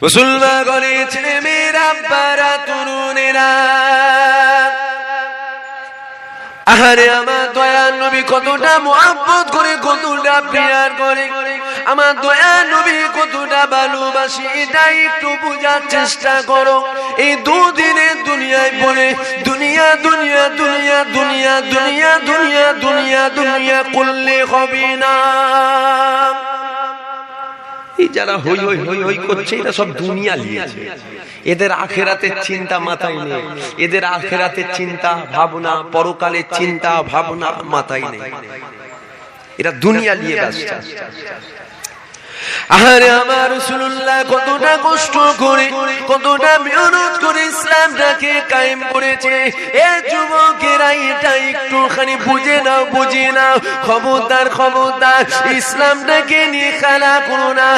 মুসলমান ঘরে ছেলে মেয়েরা, আব্বারা, তরুণেরা, আহারে আমার দয়ার নবী কতটা মুহাব্বত করে, কতটা প্রিয়ার করে, আমার দয়ার নবী কতটা ভালোবাসি, এটা একটু বোঝার চেষ্টা করো। এই দুদিনের দুনিয়ায় বলে দুনিয়া দুনিয়া দুনিয়া দুনিয়া দুনিয়া দুনিয়া দুনিয়া দুনিয়া করলে হবে না। এই যারা হই হই হই হই করছে এরা সব দুনিয়া নিয়েছে, এদের আখিরাতের চিন্তা মাথায় নেই, এদের আখিরাতের চিন্তা ভাবনা, পরকালের চিন্তা ভাবনা মাথায় নেই, এরা দুনিয়া নিয়ে ব্যস্ত। আরে আমার রাসূলুল্লাহ কতটা কষ্ট করে, কতটা মেহনত করে ইসলামটাকে কায়েম করেছে। এ যুবকেরা এটা একটুখানি বুঝে নাও, বুঝে নাও। খবরদার খবরদার, ইসলামটাকে নিয়ে খেলা করো না,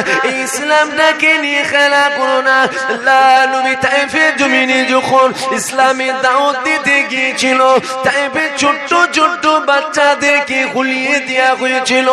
ইসলামটাকে নিয়ে খেলা করো না। আল্লাহ নবী তায়েফের জমিনে যখন ইসলামের দাওয়াত দিতে গিয়েছিল, তায়েফের ছোট্ট ছোট্ট বাচ্চাদেরকে খুলিয়ে দেওয়া হয়েছিল।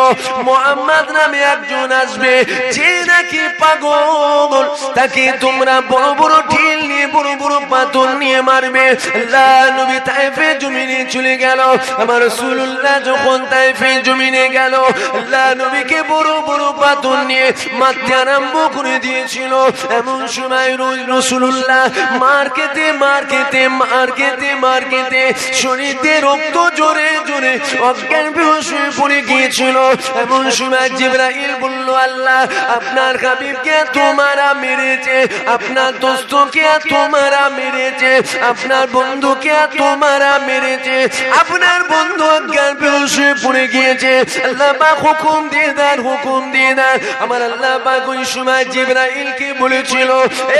মুহাম্মদ নামে একজন আসবে, যে নাকি পাগল, তাকে তোমরা বড় বড় ঢিল নিয়ে, বড় বড় পাথর নিয়ে মারবে। আল্লাহ নবী তায়েফের জমিনে চলে গেল। আমার রাসূলুল্লাহ যখন তায়েফের জমিনে গেল, আল্লাহ নবীকে বড় বড় পাথর নিয়ে মারতে আরম্ভ করে দিয়েছিল। এমন সময় রাসূলুল্লাহ মার খেতে মার খেতে মার খেতে মার খেতে শরীরে রক্ত জোরে জোরে অজ্ঞান বেহুশ হয়ে পড়ে গিয়েছিল। এমন সময় জিবরাইল বলল, আল্লাহ আপনার হাবিবকে তোমারা মেরেছে, আপনার দোস্তকে তোমারা মেরেছে, আপনার বন্ধুকে তোমারা মেরেছে, আপনার বন্ধু অজ্ঞান বেহুশ হয়ে পড়ে গিয়েছে। আল্লাহ পাক হুকুম দিয়ে দেন, হুকুম দিয়ে দেন। আমার আল্লাহ পাক ওই সময় জিবরাইলকে বলেছিল,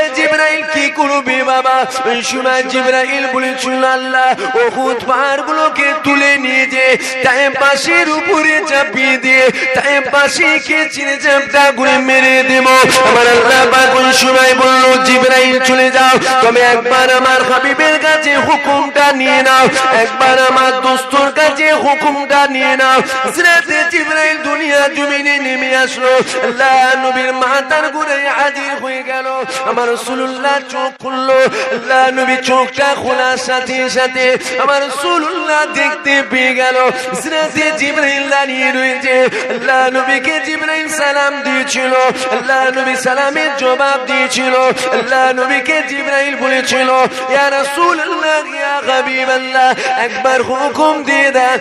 এ জিবরাইল কি করবে বাবা? ওই সময় জিবরাইল বলেছিল, আল্লাহ উহুদ পাহাড়গুলোকে তুলে নিয়ে যে তায়েফ পাশের উপরে চাপিয়ে দিয়ে তায়েফ পাশিকে চিনে চাপটা করে মেরে দেব। আমার আল্লাহ পাক ওই সময় বলল, জিবরাইল চলে যাও, তবে একবার আমার হাবিবের কাছে হুকুমটা নিয়ে নাও, একবার আমার দোস্তর কাছে হুকুমটা নিয়ে নাও। হযরতে জিবরাইল দুনিয়া জমিনে নেমে আসলো, আল্লাহ নবীর মাথার ঘুরে হাজির হয়ে গেল। আমার রাসূলুল্লাহ চোখ খুললো, আল্লাহ নবী চোখটা খোলার সাথে সাথে আমার রাসূলুল্লাহ দেখতে পেয়ে গেল হযরতে জিবরাইল দাঁড়িয়ে রয়েছে। আল্লাহ নবীকে জিবরাইল সালাম দিয়েছিল, আল্লাহ নবী সালামের জবাব দিয়েছিল। আল্লাহ নবীকে জিবরাইল বলেছিল, ইয়া রাসূলুল্লাহ, ইয়া হাবিবাল্লাহ, একবার হুকুম দিয়ে দেন,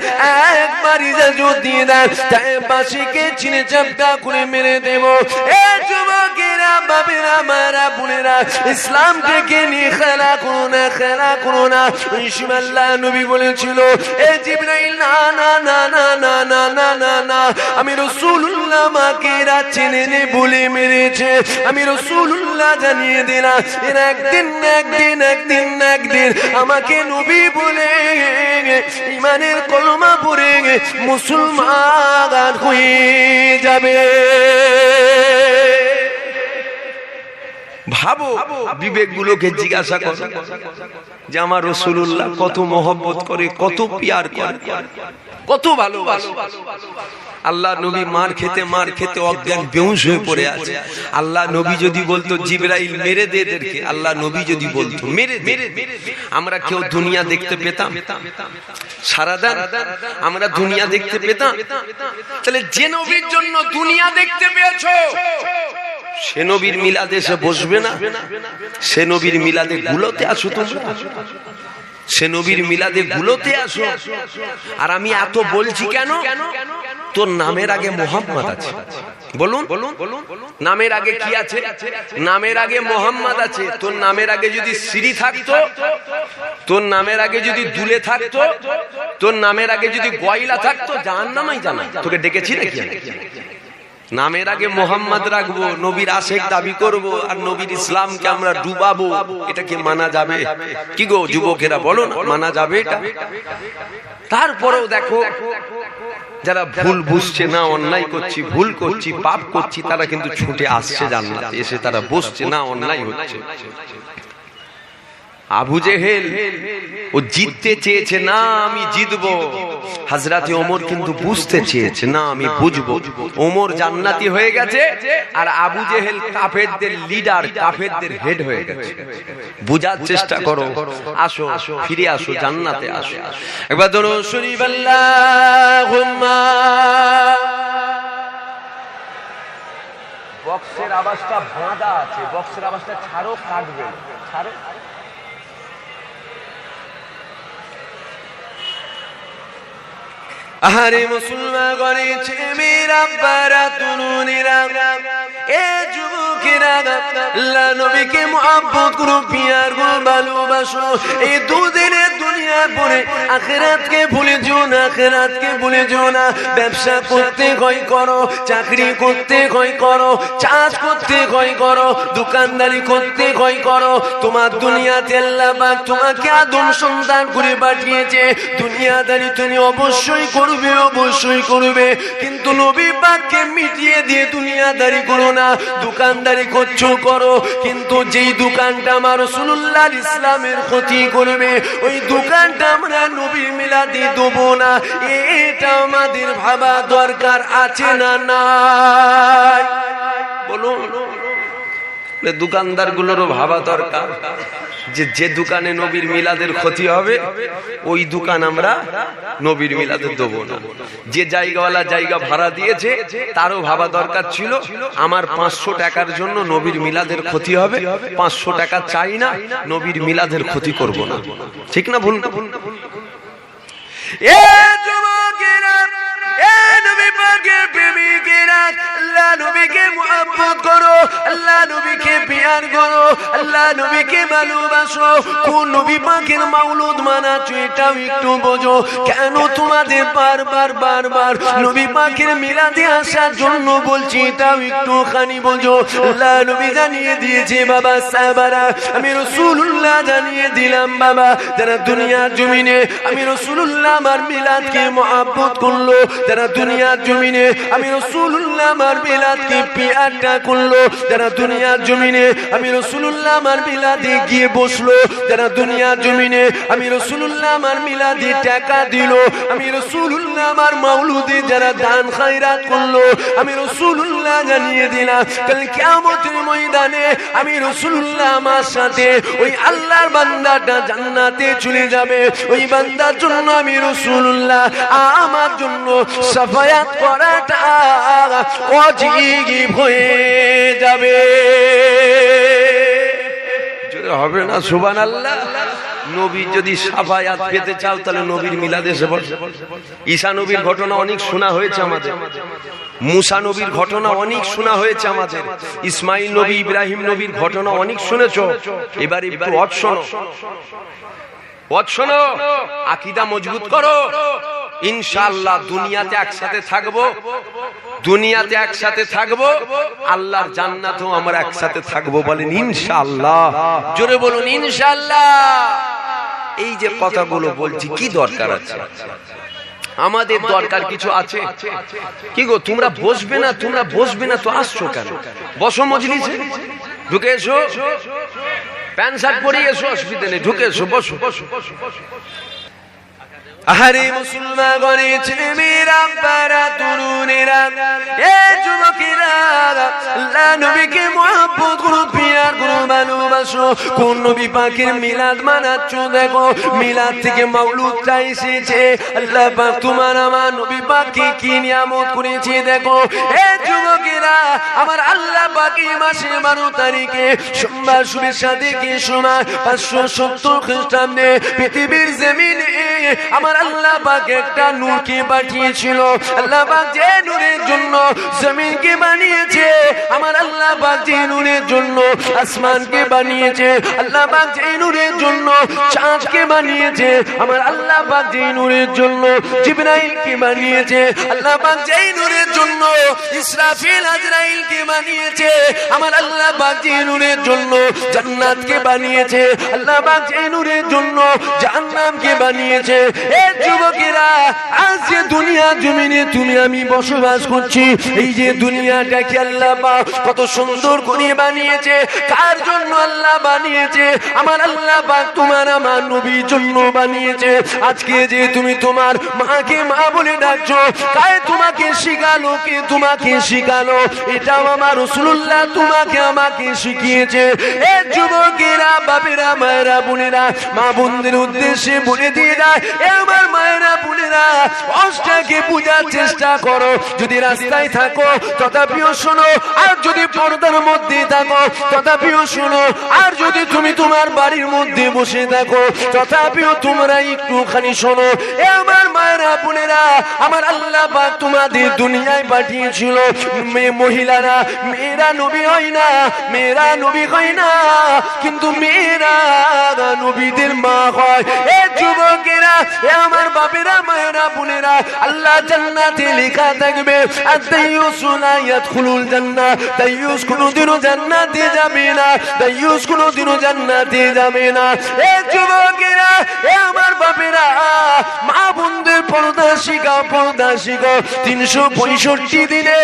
একবার ইজাজত দিয়ে দেন, তায়েফ বাসীকে চিনে চাপটা করে মেরে দেব। এ যুবকেরা, বাবেরা, মারা, বোনেরা, ইসলামটাকে নিয়ে খেলা করো না, খেলা করো না। ওই সময় আল্লাহ নবী বলেছিল, এ জিবরাইল, না না না না না না না না না, আমি রাসূলুল্লাহ মাকে চিনে নে বলে মেরেছে, আমি রাসূলুল্লাহ জানিয়ে দিলাম, এর একদিন একদিন একদিন একদিন আমাকে নবী বলে ইমানের কলমা পড়ে মুসলমান হয়ে যাবে। ভাবো, বিবেক গুলোকে জিজ্ঞাসা করো যে আমার রাসূলুল্লাহ কত মহব্বত করে, কত প্যার করে, কত ভালোবাসে। আল্লাহ নবী মার খেতে অজ্ঞান বেহুশ হয়ে পড়ে আছে। আল্লাহ নবী যদি বলতো জিবরাইল মেরে দে এদেরকে, আল্লাহ নবী যদি বলতো মেরে দে, আমরা কেউ দুনিয়া দেখতে পেতাম? সারাদিন আমরা দুনিয়া দেখতে পেতাম? তাহলে যে নবীর জন্য দুনিয়া দেখতে পেয়েছো, সে নবীর মিলাদে এসে বসবে না? সে নবীর মিলাদে গুলোতে আসো তোমরা, সে নবীর মিলাদে গুলোতে আসো। আর আমি এত বলছি কেন? তোর নামের আগে মোহাম্মদ আছে, বলুন নামের আগে কি আছে? নামের আগে মোহাম্মদ আছে। তোর নামের আগে যদি সিরি থাকতো, তোর নামের আগে যদি দুলে থাকতো, তোর নামের আগে যদি গয়লা থাকতো, জাহান্নামেই জানা। তোকে ডেকেছি নাকি? নামের আগে মোহাম্মদ রাখবো, নবীর আশেক দাবি করব, আর নবীর ইসলামকে আমরা ডুবাবো, এটা কি মানা যাবে? কি গো যুবকেরা, বলো না, মানা যাবে এটা? তারপরেও দেখো, যারা ভুল বুঝছে না, অন্যায় করছি, ভুল করছি, পাপ করছি, তারা কিন্তু ছুটে আসছে জান্নাতে, এসে তারা বসছে না, অন্যায় হচ্ছে। আবু জেহেল ও জিততে চেয়েছে, না আমি জিতবো। হযরতে ওমর কিন্তু বুঝতে চেয়েছে, না আমি বুঝবো। ওমর জান্নাতি হয়ে গেছে আর আবু জেহেল কাফেরদের লিডার, কাফেরদের হেড হয়ে গেছে। বুঝার চেষ্টা করো, আসো ফিরে আসো, জান্নাতে আসো। একবার দরুদ শরীফ আল্লাহুম্মা। বক্সের আওয়াজটা বাঁধা আছে, বক্সের আওয়াজটা ছাড়ো, কাটবে, ছাড়ো। আহারে মুসলমান গণেছে মেরা বারা তরুণীরা, এ যুবকেরা, আল্লাহ নবীকে মুহাব্বত করো, পিয়ার করো, ভালোবাসো। এই দুদিনের দুনিয়া পরে আখিরাতকে ভুলে যেও না, আখিরাতকে ভুলে যেও না। ব্যবসা করতে হয় করো, চাকরি করতে হয় করো, চাষ করতে হয় করো, দোকানদারি করতে হয় করো। তোমার দুনিয়াতে আল্লাহ পাক তোমাকে আদম সন্তান করে পাঠিয়েছে, দুনিয়াদারি তুমি অবশ্যই করবে, অবশ্যই করবে। কিন্তু নবী পাককে মিটিয়ে দিয়ে দুনিয়াদারি করো না। দোকানদারি করছো করো, কিন্তু যেই দোকানটা আমার রাসূলুল্লাহর ইসলামের ক্ষতি করবে, ওই দোকানটা আমরা নবীর মিলাদে দেবো না। এটা আমাদের ভাবা দরকার আছে না নাই? বলুন। দোকানদার গুলোরও ভাবা দরকার যে যে দোকানে নবীর মিলাদের ক্ষতি হবে ওই দোকান আমরা নবীর মিলাদে দেবো না। যে জায়গাওয়ালা জায়গা ভাড়া দিয়েছে তারও ভাবা দরকার ছিল আমার 500 টাকার জন্য নবীর মিলাদের ক্ষতি হবে, 500 টাকা চাই না, নবীর মিলাদের ক্ষতি করব না। ঠিক না ভুল? এ যুবকেরা, এ নবী পাকের প্রেমিকেরা, আল্লাহ নবীকে মুহাব্বত করো, আল্লাহ নবীকে প্যার করো, আল্লাহ নবীকে ভালোবাসো। কোন নবী পাকের মাওলুদ মানাচ্ছো এটাও একটু বোঝো। কেন তোমাদের বারবার বারবার নবী পাকের মিলাদে আসার জন্য বলছি এটাও একটুখানি বোঝো। আল্লাহ নবী জানিয়ে দিয়েছে বাবা সাহাবারা, আমি রাসূলুল্লাহ জানিয়ে দিলাম বাবা, যারা দুনিয়ার জমিনে আমি রাসূলুল্লাহ আমার মিলাদকে মুহাব্বত করলো, যারা দুনিয়ার জমিনে আমি রাসূলুল্লাহ আমার মিলাদকে পিয়ারটা করলো, যারা দুনিয়ার জমিনে আমি রাসূলুল্লাহ আমার মিলাদে গিয়ে বসলো, যারা দুনিয়ার জমিনে আমি রাসূলুল্লাহ আমার মিলাদে টাকা দিল, আমি রাসূলুল্লাহ আমার মাওলুদে যারা দান খায়রাত করলো, আমি রাসূলুল্লাহ জানিয়ে দিলাম কাল কিয়ামতের ময়দানে আমি রাসূলুল্লাহ আমার সাথে ওই আল্লাহর বান্দাটা জান্নাতে চলে যাবে। ওই বান্দার জন্য আমি রাসূলুল্লাহ আমার জন্য শাফায়াত করাটা ওয়াজিব হয়ে যাবে। জোরে হবে না সুবহানাল্লাহ? নবী যদি শাফায়াত পেতে চাও তাহলে নবীর মিলাদে এসে বসো। ঈসা নবীর ঘটনা অনেক শোনা হয়েছে আমাদের, মুসা নবীর ঘটনা অনেক শোনা হয়েছে আমাদের, ইসমাইল নবী, ইব্রাহিম নবীর ঘটনা অনেক শুনেছো। এবার একটু ওয়াজ শোনো, ওয়াজ শোনো, আকীদা মজবুত করো। ইনশাআল্লাহ দুনিয়াতে একসাথে থাকবো, দুনিয়াতে একসাথে থাকবো, আল্লাহর জান্নাতেও আমরা একসাথে থাকবো। বলেন ইনশাআল্লাহ, জোরে বলুন ইনশাআল্লাহ। এই যে কথাগুলো বলছি কি দরকার আছে? আমাদের দরকার কিছু আছে কি গো? তোমরা বসবে না, তোমরা বসবে না তো আসছো কেন? বসো মজলিসে, ঢুকে এসো, প্যান্ট শার্ট পরে এসো, অসুবিধা নেই, ঢুকে এসো, বসো। আহারে মুসলমান গণেছে মেরা পারা তরুণেরা, এ যুবকেরা, আল্লাহ নবীকে মুহাব্বত করো, পিয়ার করো, ভালোবাসো। কোন নবী পাকের মিলাদ মানাচ্ছো? দেখো মিলাদ থেকে মাওলুদটা এসেছে। আল্লাহ পাক তোমার আমার নবী পাককে কি নিয়ামত করেছে দেখো। এ যুবকেরা, আমার আল্লাহ পাক এই মাসের 12 তারিখে সোমবার শুভেচ্ছা দেখে সময় 570 খ্রিস্টাব্দে পৃথিবীর জমিনে আমার আল্লাহ পাক একটা নূরকে পাঠিয়েছিল। আল্লাহ পাক যে নূরের জন্য জমিনকে বানিয়েছে, আমার আল্লাহ পাক যে নূরের জন্য আসমানকে বানিয়েছে, আল্লাহ পাক যে নূরের জন্য চাঁদকে বানিয়েছে, আমার আল্লাহ পাক যে নূরের জন্য জিবরাইলকে বানিয়েছে, আল্লাহ পাক যে নূরের জন্য ইসরাফিল আজরাইলকে বানিয়েছে, আমার আল্লাহ পাক যে নূরের জন্য জান্নাতকে বানিয়েছে, আল্লাহ পাক যে নূরের জন্য জাহান্নামকে বানিয়েছে। এ যুবকেরা, আজ যে দুনিয়া জমিনে তুমি আমি বসবাস করছি, এই যে দুনিয়াটাকে আল্লাহ পাক কত সুন্দর করে বানিয়েছে, কার জন্য আল্লাহ আল্লাহ বানিয়েছে, আমার আল্লাহ পাক তোমার আমার নবীর জন্য বানিয়েছে। আজকে যে তুমি তোমার মাকে মা বলে ডাকছো, তাই তোমাকে শিখালো, কে তোমাকে শিখালো? এটাও আমার রাসূলুল্লাহ তোমাকে আমাকে শিখিয়েছে। এ যুবকেরা, বাবেরা, মায়েরা, বোনেরা, মা বোনদের উদ্দেশ্যে বলে দিয়ে যায়, এ আমার মায়েরা, বোনেরা, অষ্টাকে পূজার চেষ্টা করো। যদি রাস্তায় থাকো তথাপিও শোনো, আর যদি পর্দার মধ্যে থাকো তথাপিও শোনো, আর যদি তুমি তোমার বাড়ির মধ্যে বসে থাকো তথাপিও তোমরা একটুখানি শোনো। এ আমার মায়েরা, বোনেরা, আমার আল্লাহ পাক তোমাদের দুনিয়ায় পাঠিয়েছিল। মহিলারা, মেয়েরা নবী হয় না, মেয়েরা নবী হয় না, কিন্তু মেয়েরা নবীদের মা হয়। এ যুবকেরা, এ আমার বাপেরা, মায়েরা, বোনেরা, আল্লাহ জান্নাতে লেখা থাকবে আত-তাইয়্যুসু লা ইয়াদখুলুল জান্নাহ, তাইয়্যুস কোনোদিনও জান্নাতে যাবে না, তাইয়্যুস কোনোদিনও জান্নাতে যাবে না। এ যুবকেরা, এ আমার বাপেরা, মা বোনদের পর্দা শিখাও, পর্দা শিখাও। 365 দিনে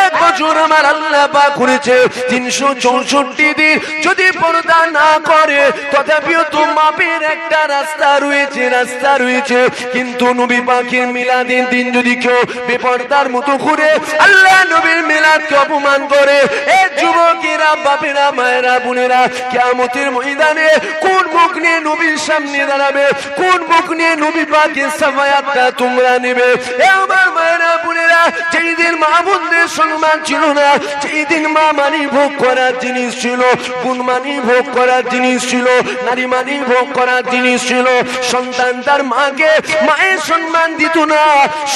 এক বছর আমার আল্লাহ পাক করেছে, 364 দিন যদি পর্দা না করে তথাপিও তো মাপের একটা রাস্তা রয়েছে, রাস্তা রয়েছে। কিন্তু নবী পাকের মিলাদের দিন যদি কেউ বেপরদার মতো ঘুরে আল্লাহ নবীর মিলাদকে অপমান করে, এ যুবকেরা, বাপেরা, মায়েরা, বোনেরা, কিয়ামতের ময়দানে কোন মুখ নিয়ে নবীর সামনে দাঁড়াবে? কোন মুখ নিয়ে নবী পাকের সাফায়াতটা তোমরা নেবে? এ আমার মায়েরা, বোনেরা, যেই দিন মা বোনদের সম্মান ছিল না, যেই দিন মা মানি ভোগ করার জিনিস ছিল, গুণ মানি ভোগ করার জিনিস ছিল, নারী মানি ভোগ করার জিনিস ছিল, সন্তান তার মাকে মায়ের সম্মান দিত না,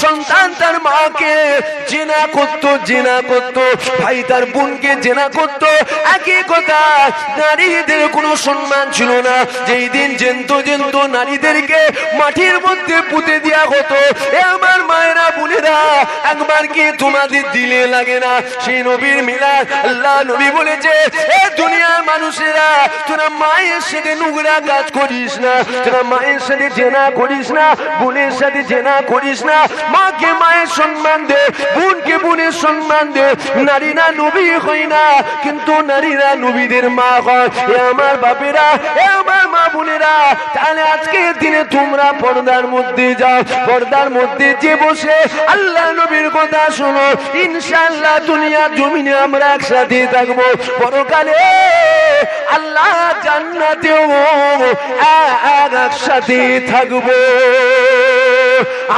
সন্তান তার মাকে জেনা করত, জেনা করত, ভাই তার বোনকে জেনা করত। একই কথা, নারীদের কোনো সম্মান ছিল না। যেই দিন জেন্ত জেন্ত নারীদেরকে মাটির মধ্যে পুঁতে দেওয়া হতো। এ আমার মায়েরা, বোনেরা, একবার কি তোমাদের দিলে লাগে না সেই নবীর মিলাদ? আল্লাহ নবী বলেছে, এ দুনিয়ার মানুষেরা, তোরা মায়ের সাথে নোংরা কাজ করিস না, তোরা মায়ের সাথে জেনা করিস না, বোনের সাথে জেনা করিস না। মাকে মায়ের সম্মান দে, বোনকে বোনের সম্মান দে। নারীরা নবী হয় না, কিন্তু নারীরা নবীদের মা হয়। এ আমার বাপেরা, এ আমার মা বোনেরা, তাহলে আজকের দিনে তোমরা পর্দার মধ্যে যাও, পর্দার মধ্যে যে বসে আল্লাহ নবীর কথা শোনো। ইনশাআল্লাহ দুনিয়ার জমিনে আমরা একসাথে থাকবো, পরকালে আল্লাহ জান্নাতেও একসাথে থাকবো।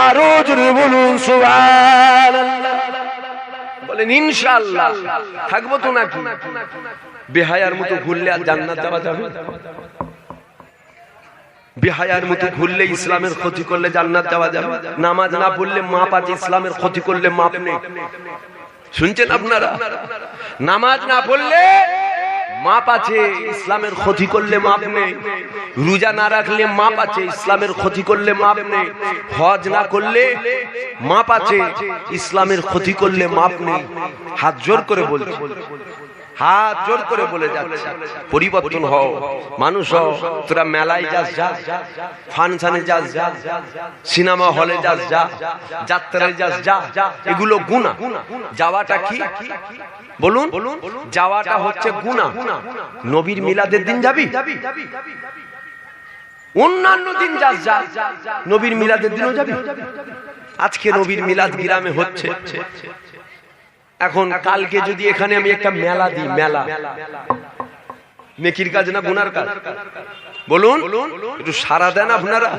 আরো জোরে বলুন সুবহানাল্লাহ। বলেন ইনশাআল্লাহ থাকবো তো নাকি? বেহায়ার মতো ঘুরলে আর জান্নাত যাওয়া যাবে? বেহায়ার মতো ঘুরলে, ইসলামের ক্ষতি করলে জান্নাত যাওয়া যাবে? নামাজ না পড়লে মাপ আছে, ইসলামের ক্ষতি করলে মাপ নেই। শুনছেন আপনারা? নামাজ না পড়লে মাপ আছে, ইসলামের ক্ষতি করলে মাপ নেই। রোজা না রাখলে মাপ আছে, ইসলামের ক্ষতি করলে মাপ নেই। হজ না করলে মাপ আছে, ইসলামের ক্ষতি করলে মাপ নেই। হাত জোর করে বলছি, হাত জোর করে বলে যাচ্ছে, পরিবর্তন হও, মানুষ হও। তোরা মেলায় যাস যা, ফাংশনে যাস যা, সিনেমা হলে যাস যা, যাত্রায় যাস যা, এগুলো গুনাহ। যাওয়াটা কি বলুন? যাওয়াটা হচ্ছে গুনাহ। নবীর মিলাদের দিন যাবি? অন্যান্য দিন যাস যা, নবীর মিলাদের দিনও যাবি? আজকে নবীর মিলাদ গ্রামে হচ্ছে। এখন কালকে যদি এখানে আমি একটা মেলা দিই, মেলা নেকির কাজ না গুনার কাজ? বলুন, একটু সারা দেন আপনারা।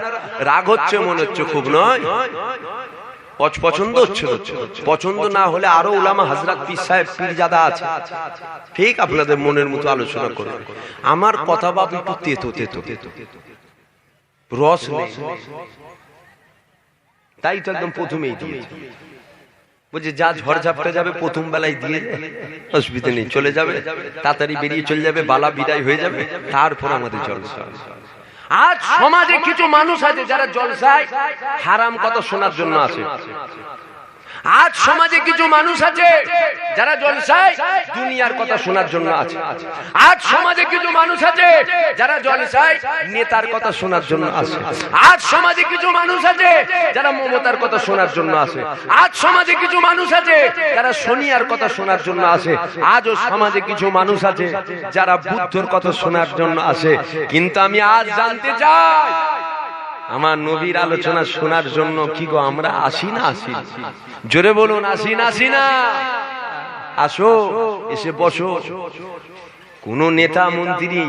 রাগ হচ্ছে মনে হচ্ছে খুব, নয়? পছন্দ হচ্ছে? পছন্দ না হলে আরো উলামা হযরত পীর সাহেব পীরজাদা আছে, ঠিক আপনাদের মনের মতো আলোচনা করুন। আমার কথা বাপ একটু তেতো তেতো, রস নেই, তাই তো একদম প্রথমেই দিয়েছে। বলছে যা ঝড় ঝাপটা যাবে প্রথম বেলায় দিয়ে, অসুবিধা নেই, চলে যাবে, তাড়াতাড়ি বেরিয়ে চলে যাবে, বালা বিদায় হয়ে যাবে, তারপর আমাদের জলসা। আজ সমাজে কিছু মানুষ আছে যারা জলসায় হারাম কথা শোনার জন্য আছে। আজ সমাজে কিছু মানুষ আছে যারা জলসায় দুনিয়ার কথা শোনার জন্য আছে। আজ সমাজে কিছু মানুষ আছে যারা জলসায় নেতার কথা শোনার জন্য আছে। আজ সমাজে কিছু মানুষ আছে যারা মমতার কথা শোনার জন্য আছে। আজ সমাজে কিছু মানুষ আছে যারা সোনিয়ার কথা শোনার জন্য আছে। আজও সমাজে কিছু মানুষ আছে যারা বুদ্ধর কথা শোনার জন্য আছে। কিন্তু আমি আজ জানতে চাই, আমার নবীর আলোচনা শোনার জন্য কি গো আমরা আসি না? আসি? জোরে বলুন, আসি না? আসি না? আসো, এসে বসো। কোন নেতা মন্ত্রী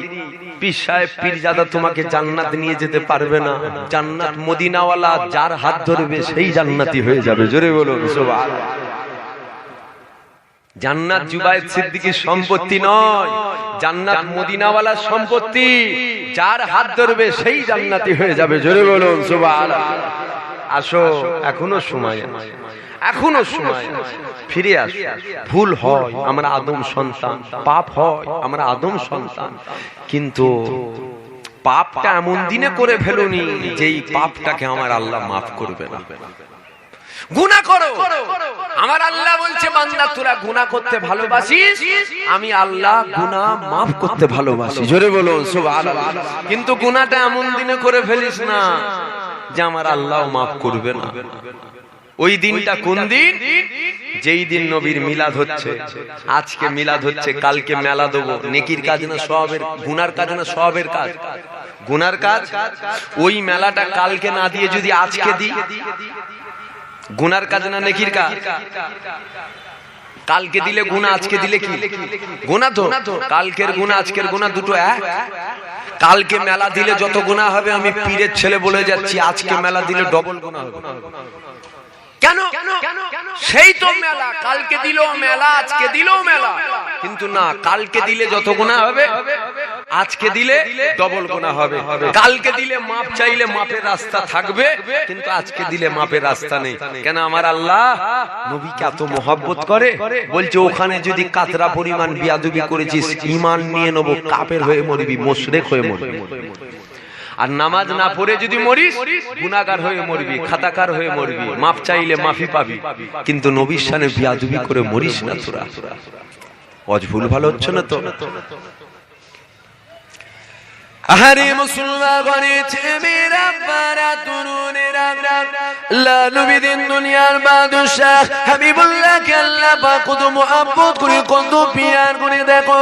পীর সাহেব পীরজাদা তোমাকে জান্নাত নিয়ে যেতে পারবে না। জান্নাত মদিনাওয়ালা যার হাত ধরবে সেই জান্নাতি হয়ে যাবে। জোরে বলুন সুবহানাল্লাহ। জান্নাত জুবায়ের সিদ্দিকীর সম্পত্তি নয়, জান্নাত মদিনাওয়ালার সম্পত্তি। যার হাত ধরবে সেই জান্নাতি হয়ে যাবে। জোরে বলুন সুবহানাল্লাহ। আসো, এখনো সময় আছে, এখনো সময় আছে, ফিরে আসো। ভুল হয়, আমরা আদম সন্তান। পাপ হয়, আমরা আদম সন্তান। কিন্তু পাপটা এমন দিনে করে ফেলুনি যেই পাপটাকে আমার আল্লাহ মাফ করবে না। গুনাহ করো, আমার আল্লাহ বলছে বান্দা তোরা গুনাহ করতে ভালোবাসিস, আমি আল্লাহ গুনাহ মাফ করতে ভালোবাসি। জোরে বলুন সুবহানাল্লাহ। কিন্তু গুনাহটা এমন দিনে করে ফেলিস না যে আমার আল্লাহ মাফ করবে না। ওই দিনটা কোন দিন? যেই দিন নবীর মিলাদ হচ্ছে। আজকে মিলাদ হচ্ছে, কালকে মেলা দেবো। নেকির কাজ না সওয়াবের, গুনার কাজ না সওয়াবের কাজ? গুনার কাজ। ওই মেলাটা কালকে না দিয়ে যদি আজকে দিই, গুনার কাজ না নেকির কাজ? কালকে দিলে গুনাহ, আজকে দিলে কি গুনাহ? তো কালকের গুনাহ আজকের গুনাহ দুটো এক। কালকে মেলা দিলে যত গুনাহ হবে, আমি পীরের ছেলে বলে যাচ্ছি, আজকে মেলা দিলে ডবল গুনাহ হবে। কেন? সেই তো মেলা, কালকে দিলেও মেলা, আজকে দিলেও মেলা। কিন্তু না, কালকে দিলে যত গুনাহ হবে, আজকে দিলে ডবল গুনাহ হবে। কালকে দিলে মাপ চাইলে মাপের রাস্তা থাকবে, কিন্তু আজকে দিলে মাপের রাস্তা নেই। কেন? আমার আল্লাহ নবীকে এত মহব্বত করে, বলছে ওখানে যদি কাতরা পরিমাণ বিয়াদবি করেছিস, ঈমান নিয়ে নেবো, কাফের হয়ে মরবি, মুশরিক হয়ে মরবি। আর নামাজ না পড়ে যদি মরিস, গুনাহগার হয়ে মরবি, খাতাকার হয়ে মরবি, মাপ চাইলে মাফি পাবি। কিন্তু নবীর শানে বিয়াদবি করে মরিস না তোরা। আজ ভুল ভালো হচ্ছে না তো? আরে মুসলমান গনেছে মেরা পারা তরুণেরা, আল্লাহ নবী দিন দুনিয়ার বাদশাহ হাবিবুল্লাহ কে আল্লাহ পাক কত মুহাব্বত করে, কত পিয়ার করে। দেখো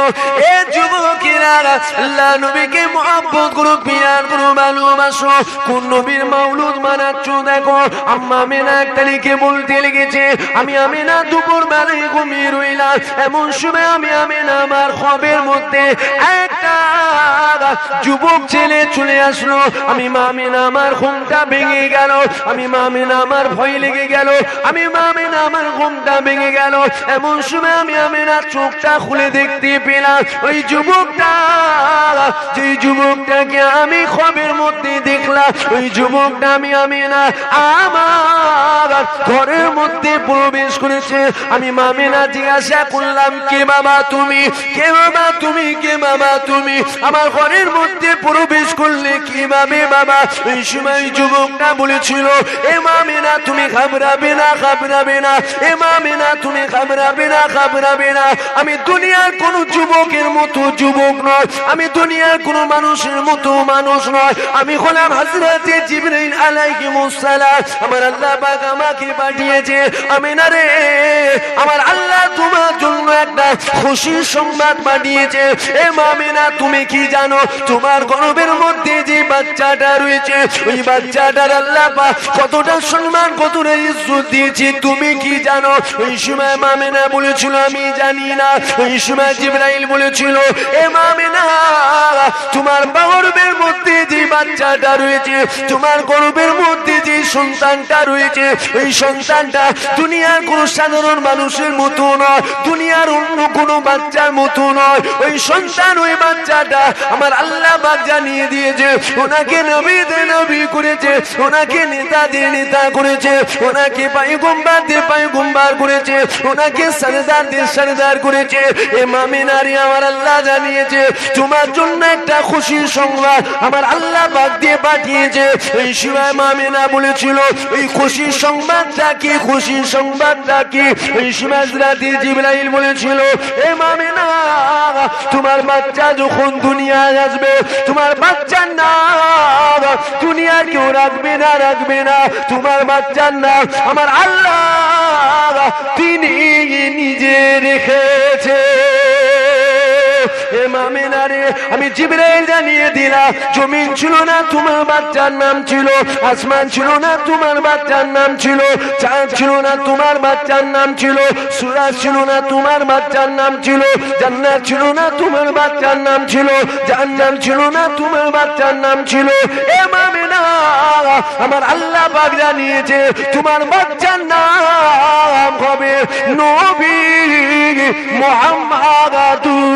এ যুবকেরা, আল্লাহ নবীকে মুহাব্বত করো, পিয়ার করো, ভালোবাসো। কোন নবীর মাওলুদ মানাচ্ছো? দেখো আম্মা আমিনা এক তারিখে বলতে লেগেছে, আমি আমিনা দুপুর বেলায় ঘুমিয়ে রইলাম। এমন সময় আমি আমিনা আমার খবের মধ্যে একটা যুবক ছেলে চলে আসলো। আমি মামিনা আমার ঘুমটা ভেঙে গেল, আমি মামিনা আমার ভয় লেগে গেল, আমি মামিনা আমার ঘুমটা ভেঙে গেল। এমন সময় আমি আমিনা চোখটা খুলে দেখতে পেলাম ওই যুবকটা, যে যুবকটাকে আমি খবের মধ্যে দেখলাম, ওই যুবকটা আমি আমিনা আমার ঘরের মধ্যে প্রবেশ করেছে। আমি মামিনা জিজ্ঞাসা করলাম, কে বাবা তুমি? কে বাবা তুমি? কে বাবা তুমি? আমার ঘরের মধ্যে প্রবেশ করলে কিভাবে বাবা? এই সময় যুবকটা বলেছিল, এ মামিনা তুমি ঘাবড়াবে না, ঘাবড়াবে না। এ মামিনা তুমি ঘাবড়াবে না, ঘাবড়াবে না। আমি দুনিয়ার কোন যুবকের মতো যুবক নয়, আমি দুনিয়ার কোন মানুষের মতো মানুষ নয়। আমি হলাম হযরতে জিবরাইল আলাইহিস সালাম। আমার আল্লাহ পাক আমাকে পাঠিয়েছে। আমিনা রে, আমার আল্লাহ তোমার জন্য একটা খুশির সংবাদ পাঠিয়েছে। এ মামিনা তুমি কি জানো? তোমার গর্ভের মধ্যে যে বাচ্চাটা রয়েছে, ওই বাচ্চাটার আল্লাহ পাক কতটা সম্মান, কতটা ইজ্জত দিয়েছে তুমি কি জানো? ওই সময় মামিনা বলেছিল, আমি জানি না। ওই সময় জিবরাইল বলেছিল, এ মামিনা তোমার গর্ভের মধ্যে যে বাচ্চাটা রয়েছে, তোমার গর্ভের মধ্যে যে সন্তানটা রয়েছে, ওই সন্তানটা দুনিয়ার কোন সাধারণ মানুষের মতো নয়, দুনিয়ার অন্য কোন বাচ্চার মতো নয়। ওই সন্তান, ওই বাচ্চাটা আমার আল্লাহ পাক জানিয়ে দিয়েছে, ওনাকে নবীদের নবী করেছে, ওনাকে নেতাদের নেতা করেছে, ওনাকে পয়গম্বরদের পয়গম্বর করেছে, ওনাকে সরদারদের সরদার করেছে। এ মামিনারি আমার আল্লাহ জানিয়েছে তোমার জন্য একটা খুশির সংবাদ সংবাদ আমার আল্লাহ পাক দিয়ে পাঠিয়েছে। ওই সময় মা আমেনা বলেছিল ওই খুশির সংবাদটা কি, খুশির সংবাদটা কি? ওই সময় হযরত জিবরাইল বলেছিল এ মা আমেনা, তোমার বাচ্চা যখন দুনিয়ায় আসবে, তোমার বাচ্চার নাম দুনিয়ার কেউ রাখবে না, রাখবে না। তোমার বাচ্চার নাম আমার আল্লাহ তিনি নিজে রেখেছে। আমি জিবরাইল জানিয়ে দিলাম, জমিন ছিল না তোমার বাচ্চার নাম ছিল, আসমান ছিল না তোমার বাচ্চার নাম ছিল, চাঁদ ছিল না তোমার বাচ্চার নাম ছিল, সূরা ছিল না তোমার বাচ্চার নাম ছিল, জান্নাত ছিল না তোমার বাচ্চার নাম ছিল, জাহান্নাম ছিল না তোমার বাচ্চার নাম ছিল। এ মামিনা, আমার আল্লাহ পাক জানিয়েছে তোমার বাচ্চার নাম হবে নবী মুহাম্মাদুর।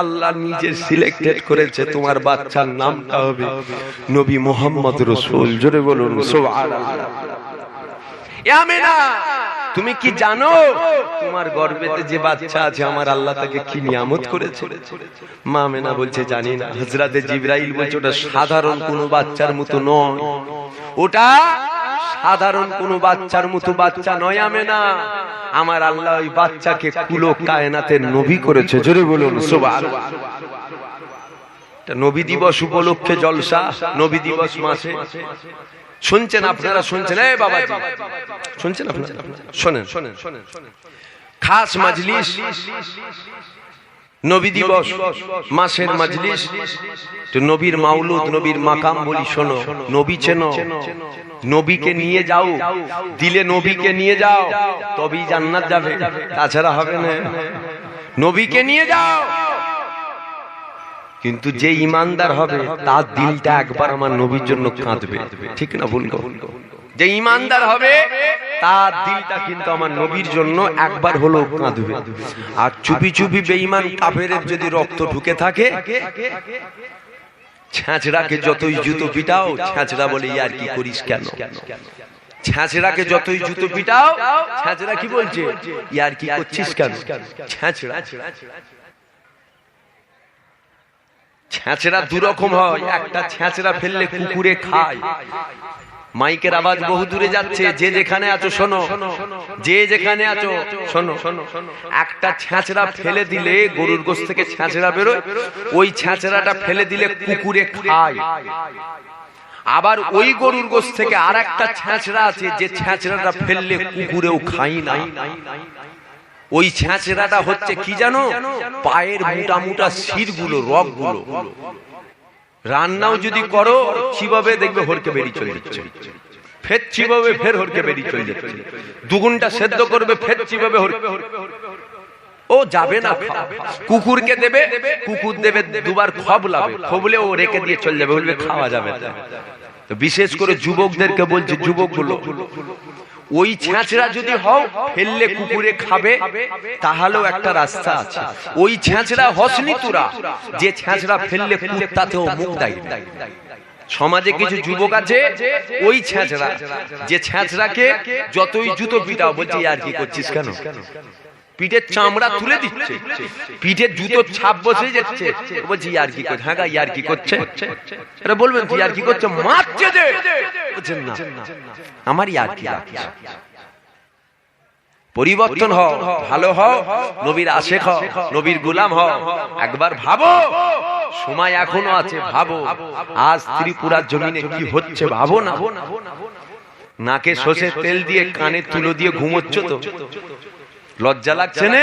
আল্লাহ নিজে সিলেক্টেড করেছে তোমার বাচ্চার নামটা হবে নবী মুহাম্মদ রাসূল। জোরে বলুন সুবহানাল্লাহ। এ আমেনা, তুমি কি জানো তোমার গর্ভেতে যে বাচ্চা আছে আমার আল্লাহ তাকে কি নিয়ামত করেছে? মা আমেনা বলছে জানি না। হযরত জিবরাইল বলছে ওটা সাধারণ কোনো বাচ্চার মতো নয়, ওটা সাধারণ কোনো বাচ্চার মতো বাচ্চা নয় আমেনা। আমার আল্লাহ ওই বাচ্চাকে কুলো কায়নাতের নবী করেছে। জোরে বলুন সুবহানাল্লাহ। নবী দিবস উপলক্ষে জলসা, নবী দিবস মাসে শুনছেন আপনারা, শুনছেন? এই বাবাজি শুনছেন আপনারা? শুনেন, খাস মাজলিস, নবী দিবস মাসের মাজলিস, তো নবীর মাউলুদ, নবীর মাকাম বলি। শোনো, নবী চেনো, নবীকে নিয়ে যাও, দিলে নবীকে নিয়ে যাও তবেই জান্নাত যাবে, তাছাড়া হবে না। নবীকে নিয়ে যাও, কিন্তু যে ইমানদার হবে তার দিলটা একবার আমার নবীর জন্য কাঁদবে, ঠিক না ভুল? যে ইমানদার হবে তার দিলটা কিন্তু আমার নবীর জন্য একবার হলো কাঁদবে। আর চুপি চুপি বেঈমান কাফেরের যদি রক্ত ঢুকে থাকে, ছ্যাঁচড়াকে যতই জুতো পিটাও, ছ্যাঁচড়া বলে ইয়ার কি করিস কেন? ছ্যাঁচড়াকে যতই জুতো পিটাও, ছ্যাঁচড়া কি বলছে? ইয়ার কি করছিস কেন? ছ্যাঁচড়া ছ্যাঁচড়া দু রকম হয়। একটা ছ্যাঁচড়া ফেললে কুকুরে খায়। মাইকের আওয়াজ বহু দূরে যাচ্ছে, যে যেখানে আছো শোনো, যে যেখানে আছো শোনো। একটা ছ্যাঁচড়া ফেলে দিলে গরুর গোশত থেকে ছ্যাঁচড়া বেরোয়, ওই ছ্যাঁচড়াটা ফেলে দিলে কুকুরে খায়। আবার ওই গরুর গোশত থেকে আর একটা ছ্যাঁচড়া আছে, যে ছ্যাঁচড়াটা ফেললে কুকুরেও খায় না। ওই ছ্যাঁচড়াটা হচ্ছে কি জানো? পায়ের মোটা মোটা শিরগুলো, রগগুলো। রান্নাও যদি করো চিবাবে, দেখবে হরকে বেরিয়ে চলে যাচ্ছে, ফের চিবাবে, ফের হরকে বেরিয়ে চলে যাচ্ছে। দুগুণটা সেদ্ধ করবে, ফের চিবাবে, ও যাবে না। কুকুরকে দেবে, কুকুর দেবে দুবার খবলাবে, খবলে ও রেখে দিয়ে চলে যাবে, বলবে খাওয়া যাবে না। তো বিশেষ করে যুবকদেরকে বলছে, যুবকগুলো ওই ছ্যাঁচড়া যদি হও ফেললে কুকুরে খাবে, তাহলেও একটা রাস্তা আছে। ওই ছ্যাঁচড়া হসনি তোরা, যে ছ্যাঁচড়া ফেললে কুত্তাতেও মুখ দেয়। সমাজে কিছু যুবক আছে ওই ছ্যাঁচড়া, যে ছ্যাঁচড়াকে যতই জুতো পিটাও, বলছি আর কি করছিস কেন? পিঠের চামড়া তুলে দিচ্ছে, পিঠের জুতোর ছাপ বসে যাচ্ছে, বলছি ইয়ার কি করছে? হ্যাঁ ইয়ার কি করছে? এটা বলবেন তুই ইয়ার কি করছে? মারছে যে, বুঝছেন না আমার ইয়ার কি। পরিবর্তন হও, ভালো হও, নবীর আশেক হও, নবীর গোলাম হও। একবার ভাবো, সময় এখনো আছে, ভাবো আজ ত্রিপুরার জমিনে কি হচ্ছে, ভাবো না। নাকে সর্ষের তেল দিয়ে কানে তুলো দিয়ে ঘুমোচ্ছ তো লজ্জা লাগছে না?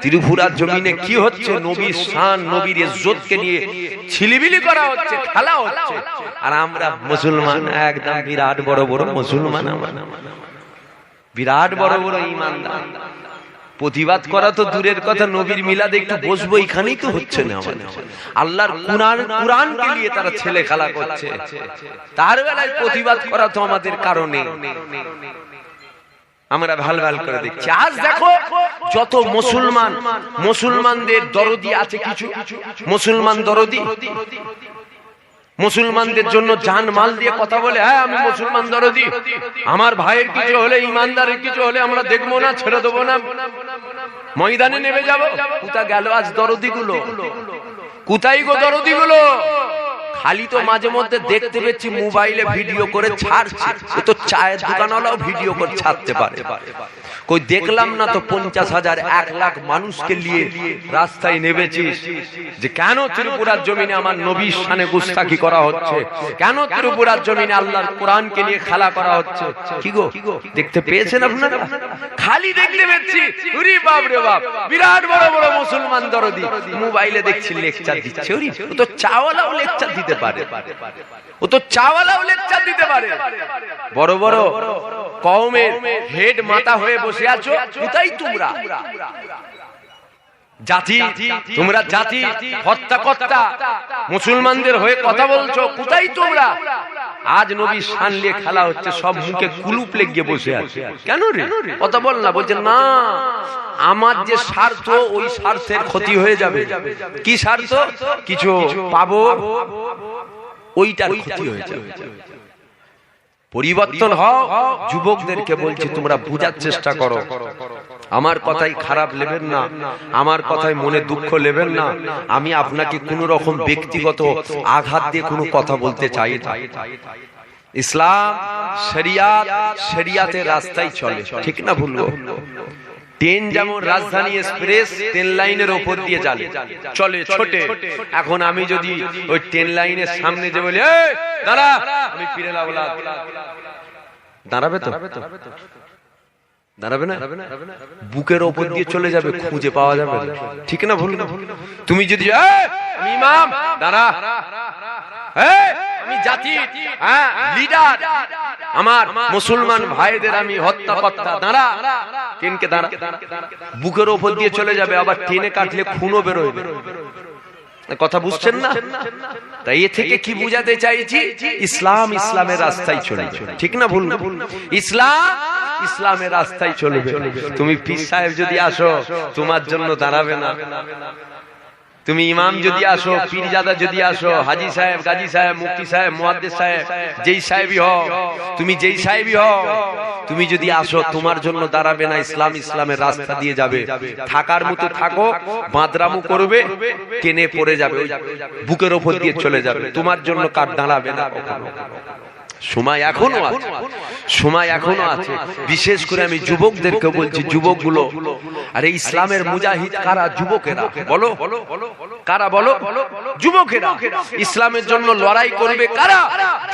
ত্রিপুরার জমিনে কি হচ্ছে? নবীর শান, নবীর ইজ্জতকে নিয়ে ছিলিবিলি করা হচ্ছে, খেলা হচ্ছে। আর আমরা মুসলমান একদম বিরাট বড় বড় মুসলমান, বিরাট বড় বড় ঈমানদার। প্রতিবাদ করা তো দূরের কথা, নবীর মিলাদে একটু বসবো এখানেই তো হচ্ছে না। আল্লাহর কুরআনকে নিয়ে তারা ছেলে খেলা করছে, তার বেলায় প্রতিবাদ করা তো আমাদের কারণে আমরা ভাল ভাল করে দেখছি। আজ দেখো যত মুসলমানদের দরদি আছে, কিছু মুসলমান দরদি মুসলমানদের জন্য জান মাল দিয়ে কথা বলে, হ্যাঁ আমি মুসলমান দরদি, আমার ভাইয়ের কিছু হলে, ইমানদারের কিছু হলে আমরা দেখবো না, ছেড়ে দেবো না, ময়দানে নেমে যাব। কোথায় গেল আজ দরদি গুলো? কোথায় গো দরদি গুলো? খালি তো মাঝে মধ্যে দেখতে পেয়েছি মোবাইলে ভিডিও করে ছাড়ছে। তো চায়ের দোকানওয়ালাও ভিডিও করে ছাড়তে পারে, কই দেখলাম না তো 50,000 1 লাখ মানুষকে নিয়ে রাস্তায় নেমেছিস যে কেন ত্রিপুরার জমিনে আমার নবীর শানে গুস্তাখি করা হচ্ছে, কেন ত্রিপুরার জমিনে আল্লাহর কোরআনকে নিয়ে খেলা করা হচ্ছে। কি গো দেখতে পেয়েছেন আপনারা? খালি দেখতে পেয়েছি, ওরে বাপ রে বাপ, বিরাট বড় বড় মুসলমান দরদি মোবাইলে দেখছি লেকচার দিচ্ছে। ওরে ও তো চাওয়ালাও লেকচার দিতে পারে, ও তো চাওয়ালাও লেকচার দিতে পারে। বড় বড় কওমের হেড মাথা হয়ে বসে আছো, কোথায় তোমরা? জাতি, তোমরা জাতি হত্যাকর্তা, মুসলমানদের হয়ে কথা বলছো, কোথায় তোমরা? আজ নবীর শান নিয়ে খেলা হচ্ছে, সব মুখে কুলুপ লেগে বসে আছে। কেন রে কথা বল না? বলছে না, আমার যে স্বার্থ, ওই স্বার্থের ক্ষতি হয়ে যাবে। কি স্বার্থ? কিছু পাবো, ওইটার ক্ষতি হয়ে যাবে। পরিবর্তন হও। যুবকদেরকে বলছি তোমরা বোঝার চেষ্টা করো, আমার কথাই খারাপ নেবেন না, আমার কথায় মনে দুঃখ নেবেন না। আমি আপনাকে কোন রকম ব্যক্তিগত আঘাত দিয়ে কোনো কথা বলতে চাই না। ইসলাম শরিয়াত, শরিয়াতের রাস্তায় চলে, ঠিক না ভুল? ট্রেন যেমন রাজধানী এক্সপ্রেস ট্রেন লাইনের উপর দিয়ে চলে ছোটে। এখন আমি যদি ওই ট্রেন লাইনের সামনে যে বলি এই দাঁড়া, আমি পীরের আওলাদ, দাঁড়াবে তো? দাঁড়াবে না? বুকের ওপর দিয়ে চলে যাবে, খুঁজে পাওয়া যাবে, ঠিক না ভুল? তুমি যদি আমি ইমাম, দাঁড়া, আমি জাতি লিডার, আমার মুসলমান ভাইদের আমি হত্যাকর্তা, দাঁড়া, ট্রেনকে দাঁড়া, বুকের ওপর দিয়ে চলে যাবে। আবার ট্রেনে কাটলে খুনও বেরোয়। কথা বুঝছেন না? তাই এ থেকে কি বুঝাতে চাইছি? ইসলাম ইসলামের রাস্তায় চলবে, ঠিক না ভুল? ইসলাম ইসলামের রাস্তায় চলবে। তুমি পীর সাহেব যদি আসো, তোমার জন্য দাঁড়াবে না। তুমি ইমাম যদি আসো, পীরজাদা যদি আসো, হাজি সাহেব, গাজী সাহেব, মুফতি সাহেব, মুহাদ্দিস সাহেব, যেই সাহেবই হও, তুমি যেই সাহেবই হও, তুমি যদি আসো, তোমার জন্য দাঁড়াবে না। ইসলাম ইসলামের রাস্তা দিয়ে যাবে। থাকার মতো থাকো, বাদরামু করবে, টেনে পড়ে যাবে, বুকের ওপর দিয়ে চলে যাবে। তোমার জন্য কার দাঁড়াবে না কখনো। সময় এখনো আছে, সময় এখনো আছে। বিশেষ করে আমি যুবকদেরকে বলছি, যুবকগুলো, আরে ইসলামের মুজাহিদ কারা? যুবকেরা। বলো কারা? বলো যুবকেরা। ইসলামের জন্য লড়াই করবে কারা?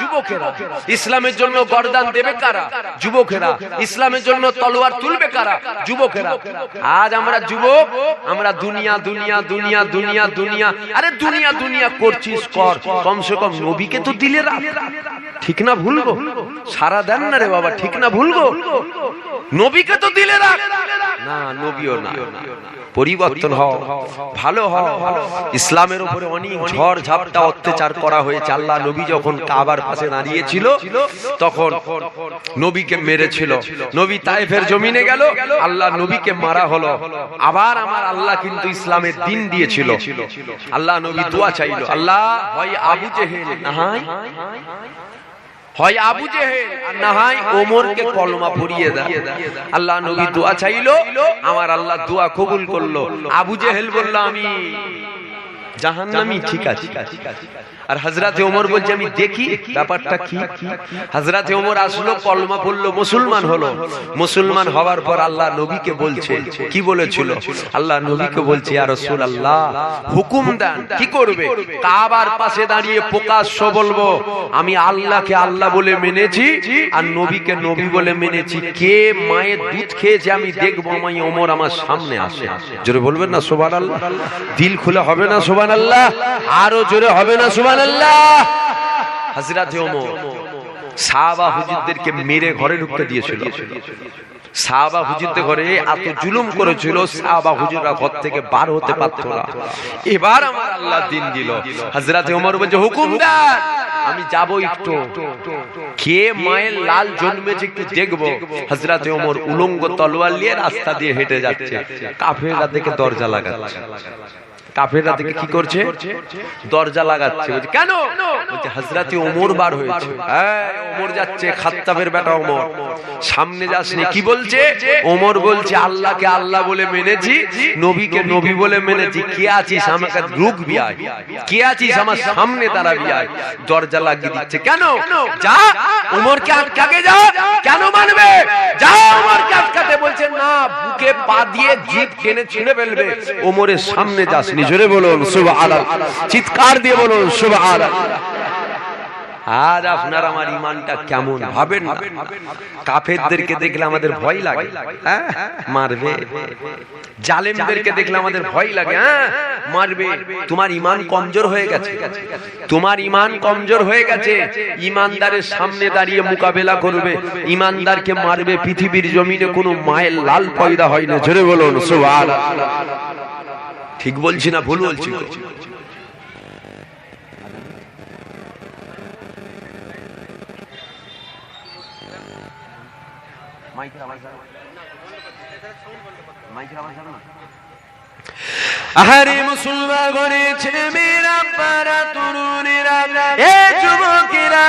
যুবকেরা। ইসলামের জন্য গর্দান দেবে কারা? যুবকেরা। ইসলামের জন্য তলোয়ার তুলবে কারা? যুবকেরা। আজ আমরা যুবক, আমরা দুনিয়া দুনিয়া দুনিয়া দুনিয়া দুনিয়া, আরে দুনিয়া দুনিয়া করছিস কর, কমসে কম নবীকে তো দিলে রাখ, ঠিক না ভুলবো? সারা দেন না রে বাবা, ঠিক না ভুলবো? নবীকে তো দিলে রাখ না, নবীও না। পরিবর্তন হও, ভালো হও। ইসলামের উপরে অনেক ঝড় ঝাপটা অত্যাচার করা হয়েছে। আল্লাহ নবী যখন কাবার পাশে দাঁড়িয়েছিল, তখন নবীকে মেরেছিল। নবী তায়েফের জমিনে গেল, আল্লাহ নবীকে মারা হলো। আবার আমার আল্লাহ কিন্তু ইসলামের দিন দিয়েছিল। আল্লাহ নবী দোয়া চাইলো, আল্লাহ হয় আবু জেহেল, না হয় আবু জেহেল, আর না হয় ওমরকে কলমা পড়িয়ে দাও। আল্লাহ নবী দোয়া চাইলো, আমার আল্লাহ দোয়া কবুল করলো। আবু জেহেল বলল আমি জাহান্নামী, ঠিক আছে। আর হযরতে ওমর বলছে আমি দেখি ব্যাপারটা কি। হযরতে ওমর আসলো, কলমা পড়লো, মুসলমান হলো। মুসলমান হওয়ার পর আল্লাহ নবীকে বলছে, কি বলেছিল? আল্লাহ নবীকে বলছে, ইয়া রাসূলুল্লাহ হুকুম দেন, কি করবে? কাবার পাশে দাঁড়িয়ে প্রকাশ্য বলবো আমি আল্লাহকে আল্লাহ বলে মেনেছি, আর নবীকে নবী বলে মেনেছি। কে মায়ের দুধ খেয়েছে আমি দেখবো, আমি ওমর আমার সামনে আসে। জোরে বলবেন না সুবহানাল্লাহ? দিল খুলে হবে না সুবহানাল্লাহ? আরো জোরে হবে না সুবহানাল্লাহ? হযরতে ওমর সাহাবা হুজুরদেরকে মেরে ঘরে ঢুকতে দিয়েছিল। সাহাবা হুজুরদের ঘরে এত জুলুম করেছিল, সাহাবা হুজুররা ঘর থেকে বার হতে পারতো না। এবার আমার আল্লাহ দিন দিল। হযরতে ওমর বলছে হুকুম দেন, আমি যাব একটু, কে মায়ের লাল জন্মেছে একটু দেখবো। হযরতে ওমর উলঙ্গ তলোয়ার নিয়ে রাস্তা দিয়ে হেঁটে যাচ্ছে, কাফেররা দেখে দরজা লাগাচ্ছে। কাফেররা থেকে কি করছে? দরজা লাগাচ্ছে। বলছে কেন? বলছে হযরতে ওমর বার হয়েছে। হ্যাঁ, ওমর যাচ্ছে, খাত্তাবের বেটা ওমর। সামনে যাসনি। কি বলছে? ওমর বলছে আল্লাহকে আল্লাহ বলে মেনেছি, নবীকে নবী বলে মেনেছি। কে আছিস আমাকে রুকবি আয়, কে আছিস আমার সামনে দাঁড়াবি আয়। দরজা লাগিয়ে দিচ্ছে। কেন? যা ওমরকে আটকাকে যা। কেন মানবে? যা ওমরকে আটকাতে। বলছে না, বুকে পা দিয়ে জিভ টেনে ছিঁড়ে ফেলবে। ওমরের সামনে যাসনি। জোরে বলুন সুবহানাল্লাহ, চিৎকার দিয়ে বলুন সুবহানাল্লাহ। আজ আপনার আমার ইমানটা কেমন ভাবেন না? কাফেরদেরকে দেখলে আমাদের ভয় লাগে, হ্যাঁ মারবে। জালেমদেরকে দেখলে আমাদের ভয় লাগে, হ্যাঁ মারবে। তোমার ইমান কমজোর হয়ে গেছে, তোমার ইমান কমজোর হয়ে গেছে। ইমানদারের সামনে দাঁড়িয়ে মোকাবেলা করবে, ইমানদারকে মারবে। পৃথিবীর জমিনে কোনো মায়ের লাল পয়দা হয় না। জোরে বলুন সুবহানাল্লাহ। ঠিক বলছি না ভুল বলছি? আহারে মুসলমানের ছেলেমেয়েরা, পাড়া তরুণেরা, এ যুবকেরা,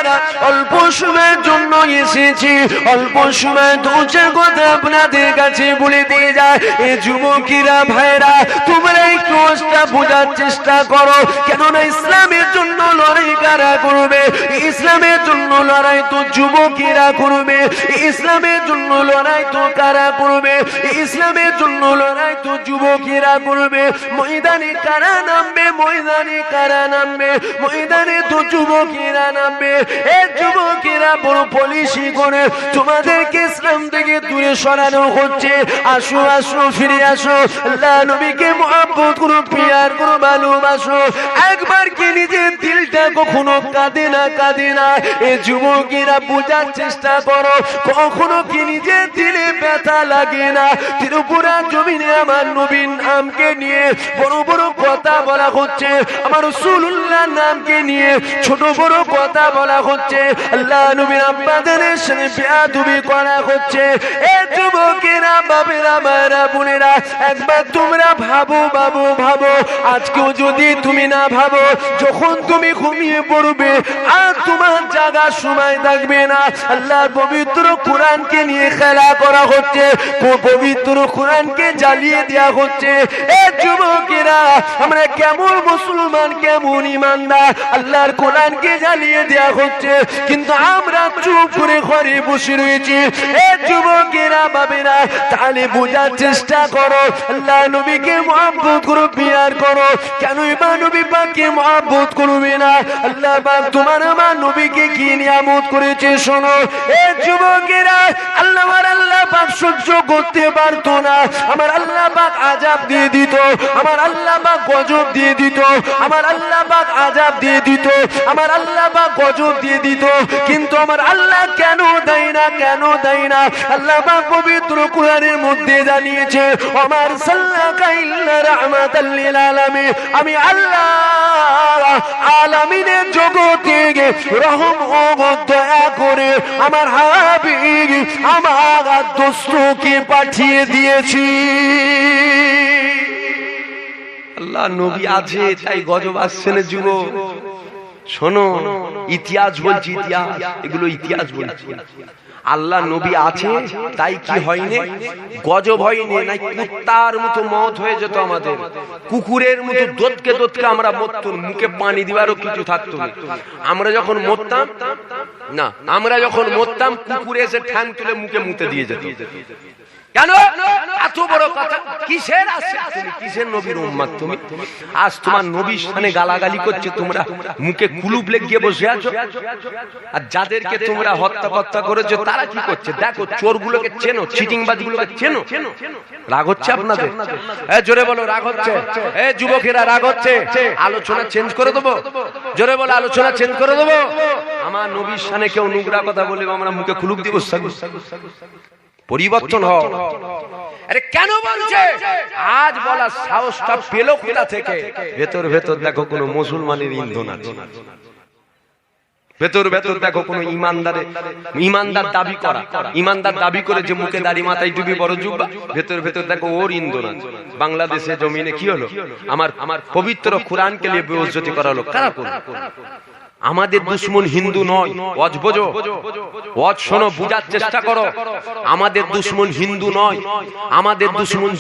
অল্প সময়ের জন্য এসেছি, অল্প সময় দুটো কথা আপনাদের কাছে বলে দিয়ে যায়। এ যুবকেরা ভাইরা, তোমরা একটু বোঝার চেষ্টা করো। কেননা ইসলামের জন্য লড়াই কারা করবে? ইসলামের জন্য লড়াই তো যুবকেরা করবে। ইসলামের জন্য লড়াই তো কারা করবে? ইসলামের জন্য লড়াই তো যুবকেরা করবে। ময়দানে কারা নামবে? ময়দানে কারা নামবে? ময়দানে তো যুবকেরা নামবে। এই যুবকেরা বড় পলিসি করে তোমাদেরকে ইসলাম থেকে দূরে সরানো হচ্ছে। আসো আসো, ফিরে আসো, আল্লাহ নবীকে মহব্বত করো, প্রিয়ার করো, ভালোবাসো। একবার কি নিজের দিলটা কখনো কাঁদে না? কাঁদে না? এই যুবকেরা বোঝার চেষ্টা করো, কখনো কি নিজের দিলে ব্যথা লাগে না? ত্রিপুরা জমিনে আমার নবীর নামকে নিয়ে বড় বড় কথা বলা হচ্ছে, আমার রাসূলুল্লাহর নামকে নিয়ে ছোট বড় কথা বলা হচ্ছে, আল্লাহ নবীর আব্বাদের সাথে বেয়াদবি করা হচ্ছে। এ যুবকেরা, বাবেরা, মায়েরা, বোনেরা, একবার তোমরা ভাবো, ভাবো, ভাবো। আজকেও যদি তুমি না ভাবো, যখন তুমি ঘুমিয়ে পড়বে আর তোমার জাগার সময় থাকবে না, আল্লাহর পবিত্র কোরআনকে নিয়ে খেলা করা হচ্ছে, পবিত্র কোরআনকে জ্বালিয়ে দেওয়া হচ্ছে। এ যুবকেরা, আমরা কেমন মুসলমান, কেমন ইমানদার, আল্লাহর কোরআনকে জ্বালিয়ে দেওয়া হচ্ছে, কিন্তু আমরা চুপ করে ঘরে বসে রয়েছি। এ যুবকেরা, বাবেরা, তাহলে বোঝার চেষ্টা করো, আল্লাহ নবীকে মহব্বত করো, প্রিয়ার করো। কেন ইমান নবী পাককে মহব্বত করবে না? আল্লাহ পাক তোমার আমার নবীকে কি নিয়ামত করেছে শোনো। এ যুবকেরা, আল্লাহ পাক সহ্য করতে পারতো না, আমার আল্লাহ পাক আযাব দিয়ে দিত, আমার আল্লাহ পাক গজব দিয়ে দিত, আমার আল্লাহ পাক আযাব দিয়ে দিত, আমার আল্লাহ পাক গজব দিয়ে দিত। কিন্তু আমার আল্লাহ কেন দেয় না? কেন দেয় না? আল্লাহ পাক পবিত্র কোরআনের মধ্যে জানিয়েছে, আমার সাল্লাকা ইল্লা রাহমাতাল লিল আলামিন, আমি আল্লাহ আলামিনের জগতে রহম ও দয়া করে আমার হাবিব, আমার দোস্তকে পাঠিয়ে দিয়েছি। আল্লাহ নবী আছে তাই গজব আসছে না। যুবক শোনো, ইতিহাস বলছি, ইতিহাস, এগুলো ইতিহাস বলছি। আল্লাহ নবী আছে তাই কি হয়নি? গজব হয়নি। নাই কুত্তার মতো মত হয়ে যেত আমাদের, কুকুরের মতো দোতকে দোতকে আমরা মরতাম, মুখে পানি দিবারও কিছু থাকতো না। আমরা যখন মরতাম না, আমরা যখন মরতাম, কুকুরে এসে ঠ্যাং তুলে মুখে মুতে দিয়ে যেত। কেন? এত বড় কথা কিসের? আছে তুমি কিসের নবীর উম্মত? তুমি আজ তোমার নবীর সামনে গালাগালি করছে, তোমরা মুখে কুলুপ লেগে বসে আছো। আর যাদেরকে তোমরা হত্যা করেছো তারা কি করছে দেখো। চোরগুলোকে চেনো, চিটিংবাজগুলোকে চেনো। রাগ হচ্ছে আপনাদের? জোরে বলো, রাগ হচ্ছে? এ যুবকেরা, রাগ হচ্ছে? আলোচনা চেঞ্জ করে দেবো? জোরে বলো, আলোচনা চেঞ্জ করে দেবো? আমার নবীর সামনে কেউ নোংরা কথা বলে আমরা মুখে কুলুপ দিব? পরিবর্তন হোক। আরে কেন বলছে? আজ বলার সাহসটা পেলো কোথা থেকে? ভেতর ভেতর দেখো কোন মুসলমানের ইন্ধন আছে। ভেতর ভেতর দেখো কোন ইমানদার দাবি করে যে মুখে দাড়ি মাথায় টুপি বড় জুব্বা, ভেতর ভেতর দেখো ওর ইন্দোনাথ। বাংলাদেশে জমিনে কি হলো? আমার পবিত্র কোরআনকে নিয়ে বেইজ্জতি করা হলো। কারা করলো? আমাদের দুশ্মন হিন্দু নয়। ওয়াজ বোঝো, ওয়াজ শোনো, বুঝার চেষ্টা করো। আমাদের দুশ্মন হিন্দু নয়, আমাদের দুশ্মন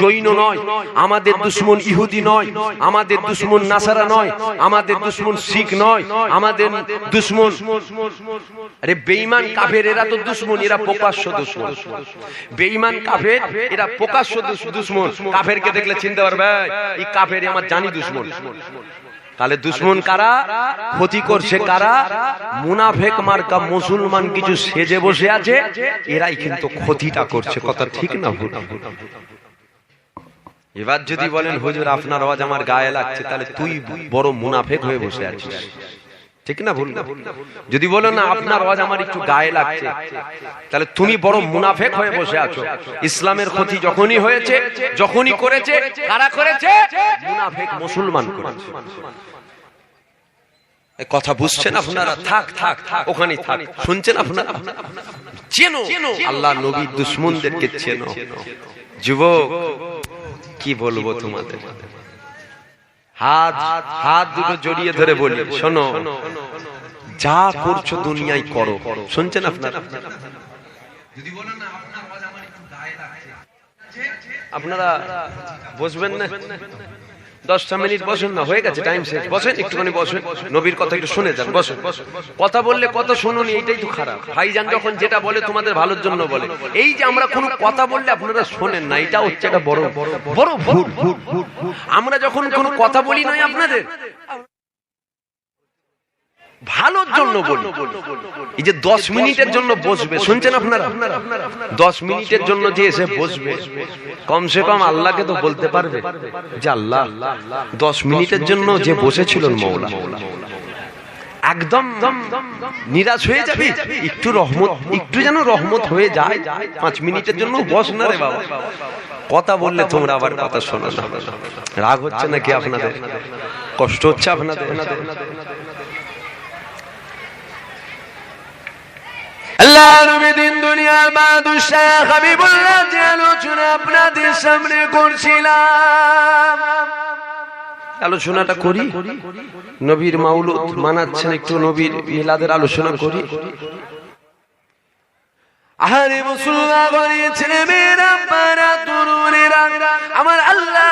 জৈন নয়, আমাদের দুশ্মন ইহুদি নয়, আমাদের দুশ্মন নাসারা নয়, আমাদের দুশ্মন শিখ নয়, আমাদের দুশ্মন আরে বেঈমান কাফের। এরা তো দুশ্মন, এরা প্রকাশ্য দুশ্মন। বেঈমান কাফের এরা প্রকাশ্য দুশ্মন। কাফেরকে দেখলে চিনতে পারবে এই কাফের আমার জানি দুশ্মন। তাহলে দুশ্মন কারা? ক্ষতি করছে কারা? মুনাফেক মার্কা মুসলমান কিছু সেজে বসে আছে, এরাই কিন্তু ক্ষতিটা করছে। কথা ঠিক না ভুল? এবার যদি বলেন হুজুর আপনার আওয়াজ আমার গায়ে লাগছে, তাহলে তুই বড় মুনাফেক হয়ে বসে আছিস। ঠিক না ভুল? যদি বলো না আপনার আওয়াজ আমার একটু গায়ে লাগছে, তাহলে তুমি বড় মুনাফেক হয়ে বসে আছো। ইসলামের ক্ষতি যখনই হয়েছে, যখনই করেছে, কারা করেছে? মুনাফেক মুসলমান করেছে। কথা বুঝছেন আপনারা? থাক থাক ওখানেই থাক। শুনছেন আপনারা? চেনো আল্লাহ নবীর দুশমনদেরকে চেনো। যুবক কি বলবো তোমাদের, হাত দুটো জড়িয়ে ধরে বলি, শোনো, যা করছো দুনিয়ায় করো। শুনছেন আপনারা? যদি বলেন না আপনার আওয়াজ আমার একটু গায়ে লাগছে, আপনারা বসবেন না? 10টা মিনিট বসেন না, হয়ে গেছে টাইম শেষ। বসেন, একটুখানি বসেন, নবীর কথা একটু শুনে যান। বসেন। কথা বললে কত শুনুনি, এইটাই তো খারাপ। ভাইজান যখন যেটা বলে তোমাদের ভালোর জন্য বলে, এই যে আমরা কোনো কথা বললে আপনারা শোনেন না, এটা হচ্ছে একটা বড় বড় ভুল। আমরা যখন কোনো কথা বলি নয় আপনাদের ভালোর জন্য বলি। এই যে 10 মিনিটের জন্য বসবে, শুনছেন আপনারা? 10 মিনিটের জন্য যে এসে বসবে, কমসে কম আল্লাহকে তো বলতে পারবে যে আল্লাহ 10 মিনিটের জন্য যে বসেছিলেন মওলা, একদম নিরাশ হয়ে যাবে, একটু রহমত, একটু যেন রহমত হয়ে যায়। 5 মিনিটের জন্য বস না রে বাবা। কথা বললে তোমরা আবার কথা শোনো না। রাগ হচ্ছে নাকি আপনাদের? কষ্ট হচ্ছে আপনাদের? আল্লাহ নবী দিন দুনিয়ার বাদশাহ হাবিবুল্লাহ যে আলোচনা আপনাদের সামনে করছিলাম, আলোচনাটা করি। নবীর মাউলুদ মানাচ্ছেন, একটু নবীর মিলাদের আলোচনা করি। আহারে মুসলমান বানিয়েছেন মেয়েরা, পারা তরুণেরা, আমার আল্লাহ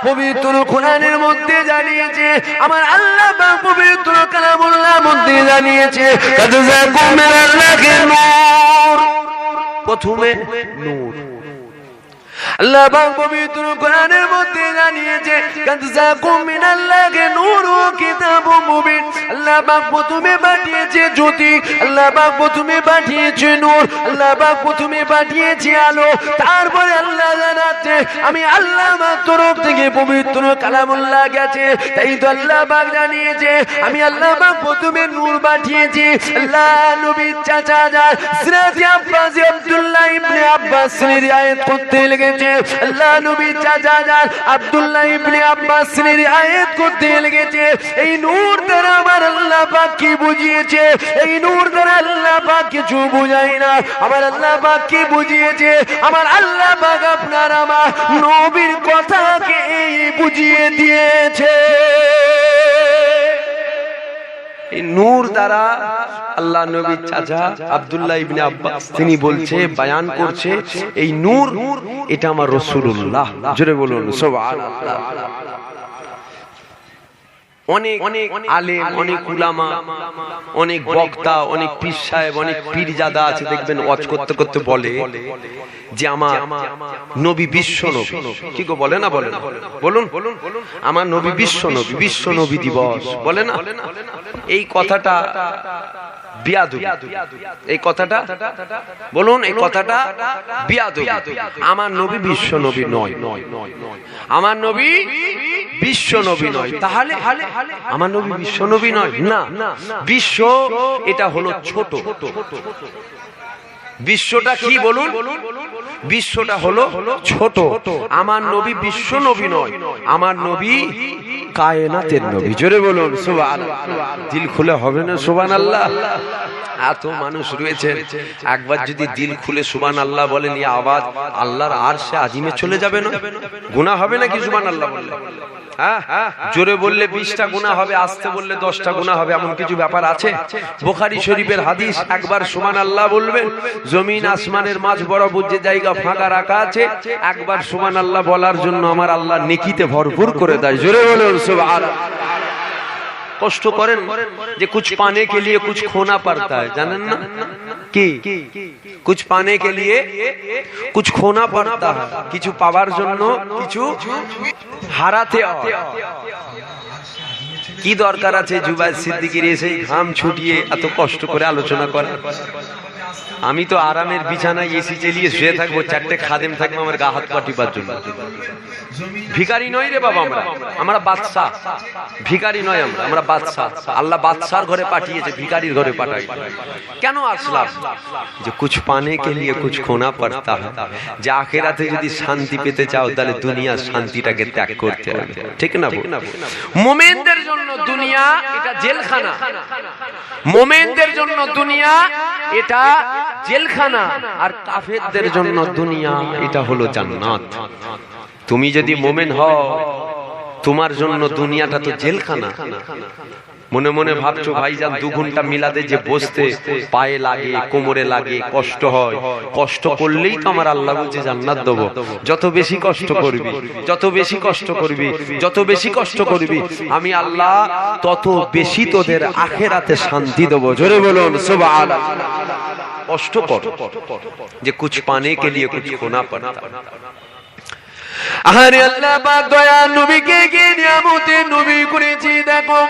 পবিত্র কোরআনের মধ্যে জানিয়েছে, আমার আল্লাহ পবিত্র কালামুল্লাহর মধ্যে জানিয়েছে, কাযাকুম মিনাল্লাহি নূর। প্রথমে নূর। আল্লাহ পাক পবিত্র কোরআনের মধ্যে জানিয়েছে, কাযাকুম মিনাল্লাহি নূর ও কিতাবুম মুবিন। আল্লাহ পাক প্রথমে পাঠিয়েছে জ্যোতি, আল্লাহ পাক প্রথমে পাঠিয়েছে নূর, আল্লাহ পাক প্রথমে পাঠিয়েছে আলো। তারপরে আল্লাহ জানাচ্ছে আমি আল্লাহ পাক তরফ থেকে পবিত্র কালামুল্লাহ গেছে। তাই তো আল্লাহ পাক জানিয়েছে আমি আল্লাহ পাক প্রথমে নূর পাঠিয়েছি। আল্লাহ নবীর চাচা হযরত আব্বাস আব্দুল্লাহ ইবনে আব্বাস রিয়ায়াত করতে লেগেছে। আল্লাহ নবীর চাচা আব্দুল্লাহ ইবনে আব্বাস রিয়ায়াত করতে লেগেছে। এই নূর দ্বারা আমার আল্লাহ পাক কি বুঝিয়েছে? এই নূর দ্বারা আল্লাহ পাক কিছু বুঝাই না। আমার আল্লাহ পাক কি বুঝিয়েছে? আমার আল্লাহ পাক আপনার আমার নবীর কথাকে এই বুঝিয়ে দিয়েছে। এই নূর দ্বারা আল্লাহ নবীর চাচা আব্দুল্লাহ ইবনে আব্বাস তিনি বলছে, বয়ান করছে, এই নূর এটা আমার রাসূলুল্লাহ। জোরে বলুন সুবহানাল্লাহ। অনেক আলেম, অনেক উলামা, অনেক বক্তা, অনেক পীর সাহেব, অনেক পীরজাদা আছে, দেখবেন ওয়াজ করতে করতে বলে যে আমার নবী বিশ্ব নবী। কি গো বলে না? বলে না? বলুন আমার নবী বিশ্ব নবী, বিশ্ব নবী দিবস বলে না? এই কথাটা বিয়াদবি। এই কথাটা বলুন, এই কথাটা বিয়াদবি। আমার নবী বিশ্ব নবী নয়, আমার নবী বিশ্ব নবী নয়। তাহলে আমার নবী বিশ্ব নবী নয় না। বিশ্ব এটা হলো ছোট। বিশ্বটা কি বলুন? বিশ্বটা হলো ছোট। আমার নবী বিশ্ব নবী নয়, আমার নবী কায়নাতের নবী। জোরে বলুন সুবহানাল্লাহ। দিল খুলে হবে না সুবহানাল্লাহ? এত মানুষ রয়েছে, একবার যদি দিল খুলে সুবহানাল্লাহ বলেন, এই আওয়াজ আল্লাহর আরশে আজিমে চলে যাবে না? গুনাহ হবে নাকি সুবহানাল্লাহ বললে? হ্যাঁ, জোরে বললে 20টা গুনাহ হবে, আস্তে বললে 10টা গুনাহ হবে, এমন কিছু ব্যাপার আছে? বুখারী শরীফের হাদিস, একবার সুবহানাল্লাহ বলবেন, জমিন আসমানের মাঝ বরাবর যে জায়গা ফাঁকা রাখা আছে, একবার সুবহানাল্লাহ বলার জন্য আমার আল্লাহ নেকিতে ভরপুর করে দেয়। জোরে বলুন সুবহানাল্লাহ। কষ্ট করেন যে कुछ पाने के लिए कुछ खोना पड़ता है, জানেন না কি? कुछ पाने के लिए कुछ खोना पड़ता है, কিছু পাওয়ার জন্য কিছু হারাতে হয়। কি দরকার আছে জুবাইর সিদ্দিকীর এসে ঘাম ছুটিয়ে এত কষ্ট করে আলোচনা করা? আমি তো আরামের বিছানায় এসি চালিয়ে শুয়ে থাকবো, 4টে খাদেম থাকবে আমার গা হাত পা টিপার জন্য। ভিখারি নই রে বাবা, আমরা বাদশা। ভিখারি নয় আমরা বাদশা। আল্লাহ বাদশার ঘরে পাঠিয়েছে, ভিখারির ঘরে পাঠাই। কেন আসলাম? যে कुछ पाने के लिए कुछ खोना पड़ता है, যে আখিরাতে যদি শান্তি পেতে চাও তাহলে দুনিয়ার শান্তিটাকে ত্যাগ করতে হবে, ঠিক না? মুমিনদের জন্য দুনিয়া এটা জেলখানা, মুমিনদের জন্য দুনিয়া এটা জেলখানা, আর কাফেরদের জন্য দুনিয়া এটা হলো জান্নাত। তুমি যদি মুমিন হও, তোমার জন্য দুনিয়াটা তো জেলখানা। মনে মনে ভাবছো ভাইজান 2 ঘন্টা মিলাদে যে বসতে পায়ে লাগে, কোমরে লাগে, কষ্ট হয়, কষ্ট করলেই তো আমার আল্লাহ বলছে জান্নাত দেব। যত বেশি কষ্ট করবি, যত বেশি কষ্ট করবি, যত বেশি কষ্ট করবি, আমি আল্লাহ তত বেশি তোদের আখিরাতে শান্তি দেব। জোরে বলুন সুবহানাল্লাহ। কষ্ট কর যে कुछ पाने के लिए कुछ खोना पड़ता। আরে আল্লাহ পাক দয়া নবীকে কি নিয়ামতে নবী করেছি দেখো।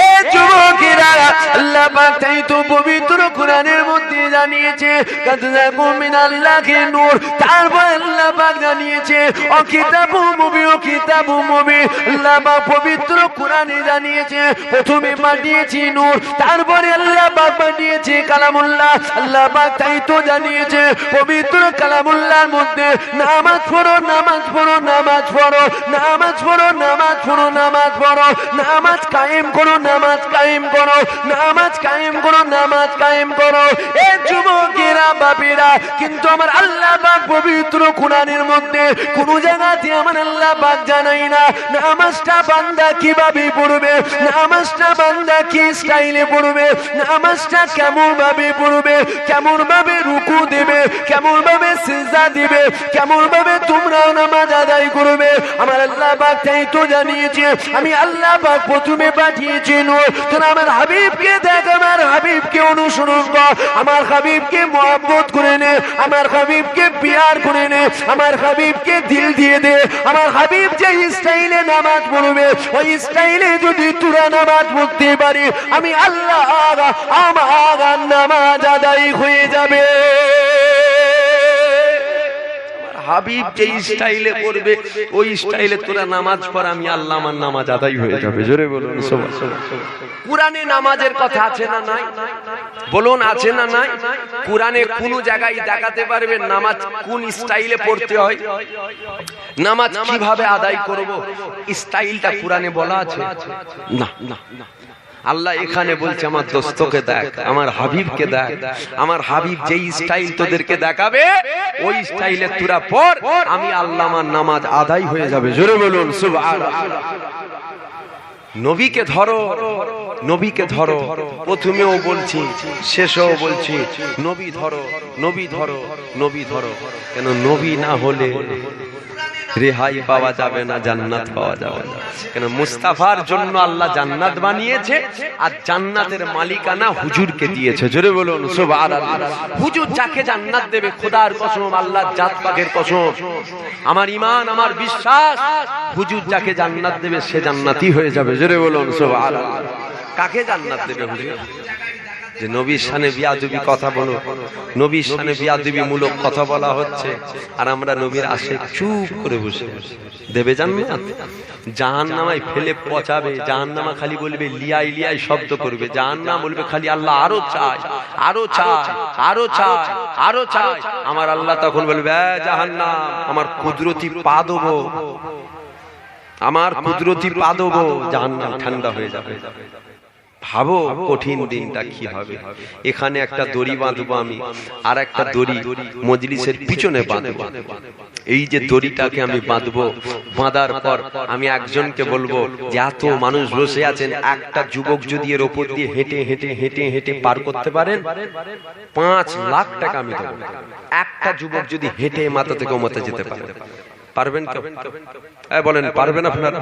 এ যুবকেরা, আল্লাহ পাক তাই তো পবিত্র কোরআনের মধ্যে জানিয়েছে, কাদজাকুম মিনাল্লাহি নূর। তারপর আল্লাহ পাক জানিয়েছে ও কিতাবুম মুবিন, ও কিতাবুম মুবিন। আল্লাহ পাক পবিত্র কোরআনে জানিয়েছে প্রথমে পাঠিয়েছি নূর, তারপরে আল্লাহ পাক পাঠিয়েছে কালামুল্লাহ। আল্লাহ পাক তাই তো জানিয়েছে পবিত্র কালামুল্লাহর মধ্যে নামাজ পড়ো, নামাজ পড়ো, নামাজ পড়ো, নামাজ পড়ো, নামাজ পড়ো, নামাজ পড়ো, নামাজ কায়েম করো, নামাজ কায়েম করো, নামাজ কায়েম করো, নামাজ কায়েম করো। এ যুবকেরা, বাপেরা, কিন্তু আমার আল্লাহ পাক পবিত্র কোরআনের মধ্যে কোন জায়গাতে আমার আল্লাহ পাক জানাই না নামাজটা বান্দা কিভাবে পড়বে, নামাজটা বান্দা কি স্টাইলে পড়বে, নামাজটা কেমন ভাবে পড়বে, কেমন ভাবে রুকু দেবে, কেমন ভাবে সিজদা দিবে, কেমন ভাবে তোমরা নামাজ আদায় করবে। আমার আল্লাহ পাক তাই তো জানিয়েছে, আমি আল্লাহ পাক প্রথমে পাঠিয়েছি নূর। তোরা আমার হাবিবকে দেখ, আমার হাবিবকে অনুসরণ কর, আমার হাবিবকে মহব্বত করে নে, আমার হাবিবকে প্যার করে নে, আমার হাবিবকে দিল দিয়ে দে। আমার হাবিব যে স্টাইলে নামাজ পড়বে, ওই স্টাইলে যদি তোরা নামাজ পড়তে পারি, আমি আল্লাহ আমার নামাজ আদায় হয়ে যাবে। হাবিব যে স্টাইলে করবে, ওই স্টাইলে তোরা নামাজ পড়, আমি আল্লাহ আমার নামাজ আদায় হয়ে যাবে। জোরে বলুন সুবহানাল্লাহ। কুরআনে নামাজের কথা আছে না নাই? বলুন আছে না নাই? কুরআনে কোন জায়গায় দেখাতে পারবেন নামাজ কোন স্টাইলে পড়তে হয়, নামাজ কিভাবে আদায় করব, স্টাইলটা কুরআনে বলা আছে? না না। আল্লাহ এখানে বলছে আমার দোস্তকে দেখ, আমার হাবিবকে দেখ, আমার হাবিব যেই স্টাইল তোদেরকে দেখাবে ওই স্টাইলে তোরা পড়, আমি আল্লাহ আমার নামাজ আদায় হয়ে যাবে। জোরে বলুন সুবহানাল্লাহ। নবীকে ধরো, নবীকে ধরো, প্রথমেও বলছি শেষেও বলছি, নবী ধরো, নবী ধরো, নবী ধরো। কেন নবী না হলে রেহাই পাওয়া যাবে না, জান্নাত পাওয়া যাবে না। কেন মুস্তাফার জন্য আল্লাহ জান্নাত বানিয়েছে, আর জান্নাতের মালিকানা হুজুরকে দিয়েছে। জোরে বলুন সুবহানাল্লাহ। হুজুর যাকে জান্নাত দেবে, খোদার কসম, আল্লাহর জাত পাকের কসম, আমার ঈমান, আমার বিশ্বাস, হুজুর যাকে জান্নাত দেবে সে জান্নাতি হয়ে যাবে। জোরে বলুন সুবহানাল্লাহ। কাকে জান্নাত দেবে হুজুর? যে নবীর শানে বিয়াদবি কথা বলো, নবীর শানে বিয়াদবি মূলক কথা বলা হচ্ছে, আর আমরা নবীর আশে চুপ করে বসে দেবে জান্নাত? জাহান্নামায় ফেলে পচাবে, জাহান্নামা খালি বলবে লিয়াই লিয়াই শব্দ করবে, জাহান্নাম বলবে খালি আল্লাহ আরো চাই, আরো চাই, আরো চাই, আরো চাই। আমার আল্লাহ তখন বলবে জাহান্নাম আমার কুদরতি পা দেবো, আমার কুদরতি পা দেবো, জাহান্নাম ঠান্ডা হয়ে যাবে। ভাবো কঠিন দিনটা কি হবে। এখানে একটা দড়ি বাঁধবো আমি, আর একটা দড়ি মজলিসের পিছনে বাঁধবো। এই যে দড়িটাকে আমি বাঁধবো, বাঁধার পর আমি একজনকে বলবো যে এত মানুষ বসে আছেন, একটা যুবক যদি এর ওপর দিয়ে হেঁটে হেঁটে হেঁটে হেঁটে পার করতে পারেন 5 লাখ টাকা আমি দেবো। একটা যুবক যদি হেঁটে মাথা থেকে মাথা যেতে পারে, পারবেন কেউ? বলেন পারবেন আপনারা?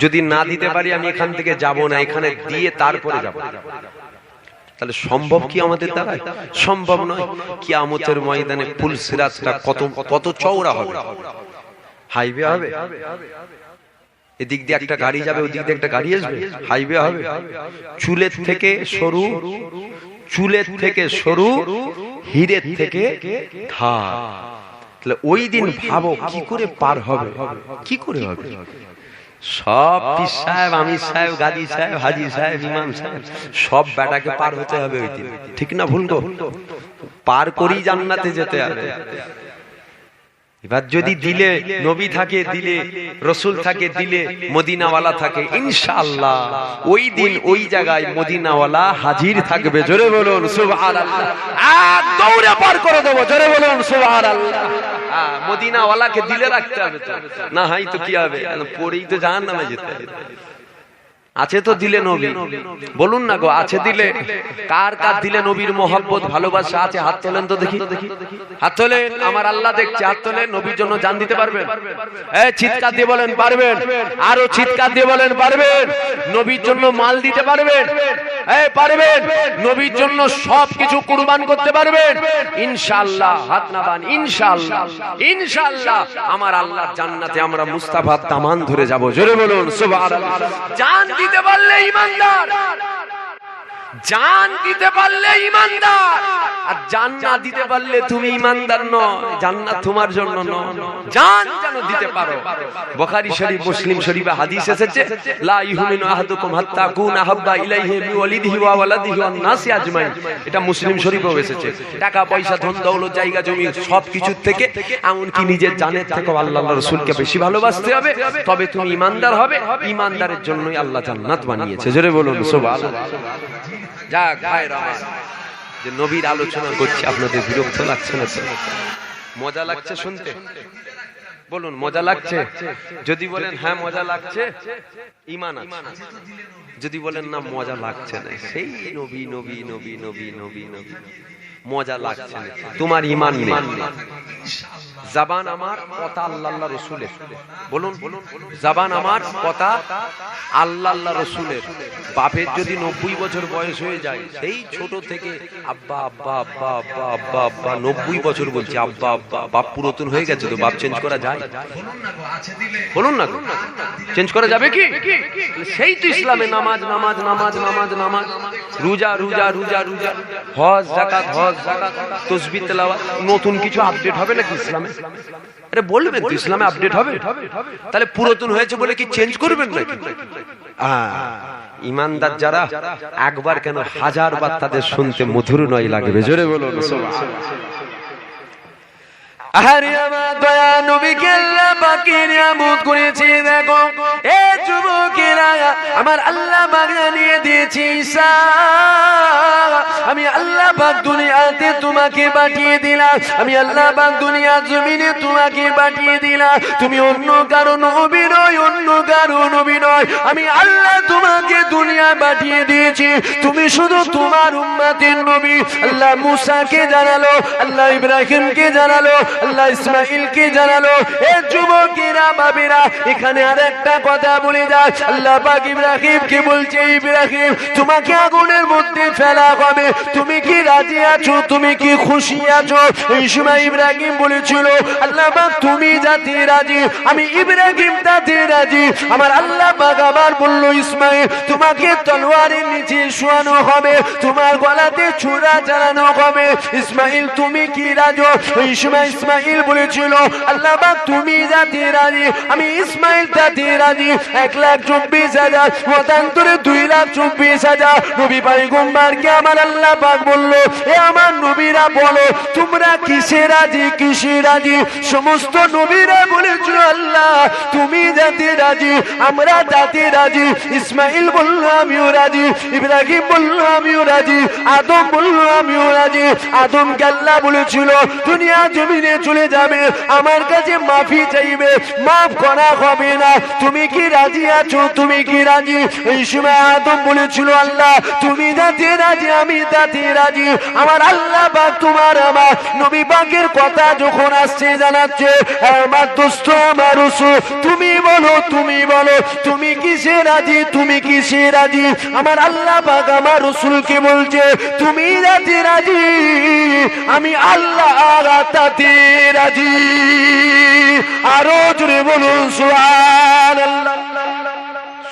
যদি না দিতে পারি আমি এখান থেকে যাব না, এখানে দিয়ে তারপরে যাব। তাহলে সম্ভব কি আমাদের দ্বারা? সম্ভব নয়। কিয়ামতের ময়দানে পুলসিরাতটা কত চওড়া হবে, হাইওয়ে হবে। এদিক দিয়ে একটা গাড়ি যাবে, ওদিক দিয়ে একটা গাড়ি আসবে, হাইওয়ে হবে। চুলের থেকে সরু, চুলের থেকে সরু, হীরের থেকে ধার। ওই দিন ভাবো কি করে পার হবে, কি করে হবে। সব পীর সাহেব, আমির সাহেব, গাজী সাহেব, হাজী সাহেব, ইমাম সাহেব, সব বেটাকে পার হতে হবে ওই দিন। ঠিক না ভুল? তো পার করেই জান্নাতে যেতে হবে। এবার যদি দিলে নবী থাকে, দিলে রসুল থাকে, দিলে মদিনাওয়ালা থাকে, ইনশাআল্লাহ ওই দিন ওই জায়গায় মদিনাওয়ালা হাজির থাকবে। জোরে বলুন সুবহানাল্লাহ। আর দৌড়ে পার করে দেবো। জোরে বলুন সুবহানাল্লাহ। মদিনাওয়ালাকে দিলে রাখতে হবে, তো না হয় তো কি হবে, পড়েই তো জাহান্নামে যেতে হবে। আছে তো দিলে নবী, বলুন না গো, আছে দিলে? কার কার দিলে নবীর মোহাব্বত ভালোবাসা আছে? হাত তোলেন তো দেখি, হাত তোলেন। আমার আল্লাহ দেখছে, হাত তোলেন। নবীর জন্য জান দিতে পারবেন? চিৎকার দিয়ে বলেন পারবেন। আরো চিৎকার দিয়ে বলেন পারবেন। নবীর জন্য মাল দিতে পারবেন? পারবেন। নবীর জন্য সবকিছু কুরবান করতে পারবেন? ইনশাআল্লাহ। হাত নামান। ইনশাআল্লাহ, ইনশাআল্লাহ আমার আল্লাহর জান্নাতে আমরা মুস্তাফার দামান ধরে যাব। জোরে বলুন সুবহানাল্লাহ। জান দিতে পারলে ঈমানদার, জান দিতে পারলে ঈমানদার। আর জান না দিতে পারলে তুমি ঈমানদার নয়, জান্নাত তোমার জন্য নয়। জান যেন দিতে পারো। বুখারী শরীফ, মুসলিম শরীফে হাদিস এসেছে, লা ইউমিনু আহাদুকুম হাত্তা কুনা হাব্বা ইলাইহি মিন ওয়ালিদিহি ওয়া ওয়ালাদিহি ওয়ান নাসি আজমাইন। এটা মুসলিম শরীফেও এসেছে। টাকা পয়সা, ধন দৌলত, জায়গা জমি সবকিছুর থেকে, এমনকি নিজের জানের থেকে আল্লাহর রাসূলকে বেশি ভালোবাসতে হবে, তবে তুমি ঈমানদার হবে। ঈমানদারের জন্যই আল্লাহ জান্নাত বানিয়েছে। জোরে বলুন সুবহানাল্লাহ। যাক ভাইরা আমার, যে নবীর আলোচনা করছি, আপনাদের বিরক্ত লাগছে না তো? মজা লাগছে শুনতে? বলুন মজা লাগছে? যদি বলেন হ্যাঁ মজা লাগছে, ঈমান আছে। যদি বলেন না মজা লাগছে না, সেই নবী নবী নবী নবী নবী নবী, মজা লাগছে না, তোমার ঈমান নেই। জবান আমার কথা আল্লাহ আল্লাহ রসুলের। বলুন জবান আমার কথা আল্লাহ আল্লাহ রসুলের। বাপের যদি 90 বছর বয়স হয়ে যায়, সেই ছোট থেকে আব্বা আব্বা আব্বা আব্বা আব্বা আব্বা, 90 বছর বলছে আব্বা আব্বা। বাপ পুরাতন হয়ে গেছে তো, বাপ চেঞ্জ করা যায়? বলুন না, চেঞ্জ করা যাবে কি? সেই তো ইসলামে নামাজ নামাজ নামাজ নামাজ নামাজ, রোজা রোজা রোজা রোজা, হজ যাকাত হজ যাকাত, তাসবিহ তেলাওয়াত। নতুন কিছু আপডেট হবে নাকি ইসলামে? আরে বলবেন তো ইসলামে আপডেট হবে? তাহলে পুরাতন হয়েছে বলে কি চেঞ্জ করবেন নাকি? ঈমানদার যারা একবার কেন 1000 বার তাদের শুনতে মধুর নয় লাগবে। জোরে বলুন সুবহানাল্লাহ। আরে আমার দয়া নবীকে আল্লাহ পাকের নিয়ামত করেছে। দেখো এ যুবকেরা, আমার আল্লাহ পাক জানিয়ে দিয়েছে, ঈসা আমি আল্লাহ পাক দুনিয়াতে তোমাকে পাঠিয়ে দিলাম, আমি আল্লাহ পাক দুনিয়ার জমিনে তোমাকে পাঠিয়ে দিলাম। তুমি অন্য কারো নবী নয়, অন্য কারো নবী নয়, আমি আল্লাহ তোমাকে দুনিয়া পাঠিয়ে দিয়েছি। তুমি শুধু তোমার উম্মতের নবী। আল্লাহ মুসাকে জানালো, আল্লাহ ইব্রাহিমকে জানালো, আল্লাহ ইসমাইলকে জানালো। এ যুবকেরা বাবেরা, এখানে আরেকটা কথা বলে যায়। আল্লাহ পাক ইব্রাহিমকে বলছে, ইব্রাহিম তোমাকে আগুনের মধ্যে ফেলা হবে, তুমি কি রাজি আছো? তুমি কি খুশি আছো? এই সময় ইব্রাহিম বলেছিল, আল্লাহ পাক তুমি যাতে রাজি, আমি ইব্রাহিম তাতে রাজি। আমার আল্লাহ পাক আবার বলল, ইসমাইল তোমাকে তলোয়ারের নিচে শোয়ানো হবে, তোমার গলাতে ছুরা চালানো হবে। ইসমাইল তুমি কি রাজি? এই সময় ইসমাইল বলেছিল, আল্লাহ পাক তুমি যাতে রাজি, আমি ইসমাইল তাতে রাজি। 1,24,000 মতান্তরে 2,24,000 নবী পয়গম্বরকে আমার আল্লাহ আল্লাহ পাক বলল, এ আমার নবীরা বলো তোমরা কিসে রাজি, কিসে রাজি? সমস্ত নবীরা বলেছিল আল্লাহ তুমি যাতে রাজি আমরা যাতে রাজি। ইসমাইল বলল আমিও রাজি, ইব্রাহিম বলল আমিও রাজি, আদম বলল আমিও রাজি। আদমকে আল্লাহ বলেছিল দুনিয়া জমিনে চলে যাবে, আমার কাছে মাফি চাইবে, মাফ করা হবে না। তুমি কি রাজি আছো? তুমি কি রাজি? এই সময় আদম বলেছিল আল্লাহ তুমি যাতে রাজি আমি তাতে রাজি। আমার আল্লাহ পাক তোমার আমার নবী পাকের কথা যখন আসছে জানাচ্ছে, আমার দোস্ত আমার রাসূল তুমি বলো, তুমি বলো তুমি কিসে রাজি, তুমি কিসে রাজি? আমার আল্লাহ পাক আমার রাসূলকে বলছে তুমি যাতে রাজি আমি আল্লাহ তাতে রাজি। আরো জোরে বলুন সুবহানাল্লাহ।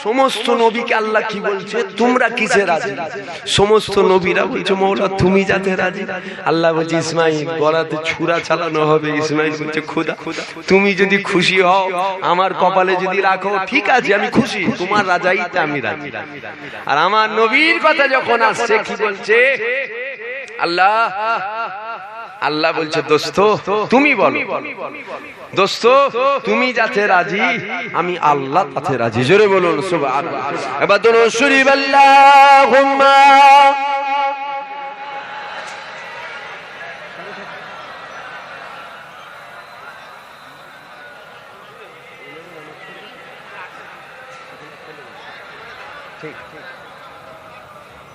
সমস্ত নবীকে আল্লাহ কি বলছে? তোমরা কিসে রাজি? সমস্ত নবীরা বলছে মওলা তুমি যাতে রাজি। আল্লাহ বলছে ইসমাইল গলাতে ছুরা চালানো হবে। ইসমাইল বলছে খোদা তুমি যদি খুশি হও আমার কপালে যদি রাখো ঠিক আছে আমি খুশি, তোমার রাজাইতে আমি রাজি। আর আমার নবীর কথা যখন আসছে কি বলছে আল্লাহ? আল্লাহ বলছে দোস্ত তুমি বলো, দোস্ত তুমি যাতে রাজি আমি আল্লাহ তাতে রাজি। জোরে বলুন সুবহানাল্লাহ। এবার দরুদ শরীফ আল্লাহুম্মা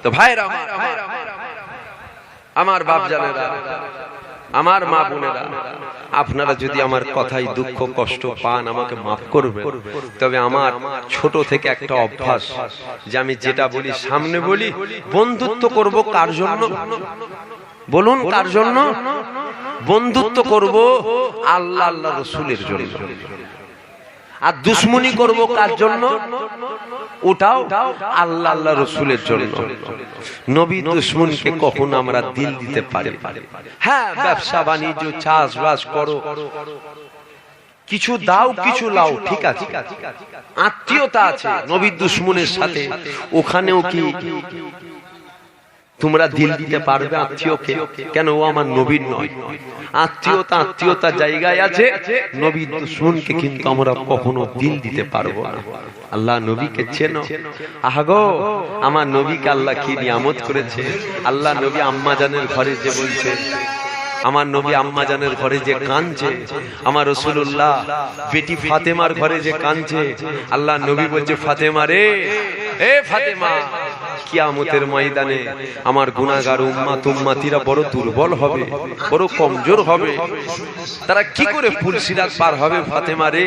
তো ভাইরা আমার বাপ জানেরা, আমার মা বোনেরা, আপনারা যদি আমার কথায় দুঃখ কষ্ট পান আমাকে মাফ করবেন। তবে আমার ছোট থেকে একটা অভ্যাস যে আমি যেটা বলি সামনে বলি। বন্ধুত্ব করব কার জন্য বলুন? কার জন্য বন্ধুত্ব করব? আল্লাহ আল্লাহ রাসূলের জন্য। আর দুশমনি করব কার জন্য? ওটাও আল্লাহ আল্লাহ রাসূলের জন্য। নবী দুশমনকে কখনো আমরা দিল দিতে পারি? হ্যাঁ, ব্যবসা বাণিজ্য চাষবাস করো, কিছু দাও কিছু লাও, ঠিক আছে। আত্মীয়তা আছে নবীর দুশমনের সাথে, ওখানেও কি তোমরা দিল দিতে পারবে আত্মীয়কে? কেন ও আমার নবীর নয়? আত্মীয়তা আত্মীয়তা জায়গায় আছে, নবীর দুশমনকে কিন্তু আমরা কখনো দিল দিতে পারবো না। আল্লাহ নবীকে চেনো? আহাগো আমার নবীকে আল্লাহ কি নিয়ামত করেছে। আল্লাহ নবী আম্মা জানের ঘরে যে বলছে, আমার নবী আম্মা জানের ঘরে যে কাঁদছে, আমার রাসূলুল্লাহ বেটি ফাতেমার ঘরে যে কাঁদছে, আল্লাহ নবী বলছে ফাতেমা রে, এ ফাতেমা কিয়ামতের ময়দানে আমার গুনাহগার উম্মত উম্মতিরা বড় দুর্বল হবে, বড় কমজোর হবে, তারা কি করে পুল সিরাত পার হবে? ফাতেমা রে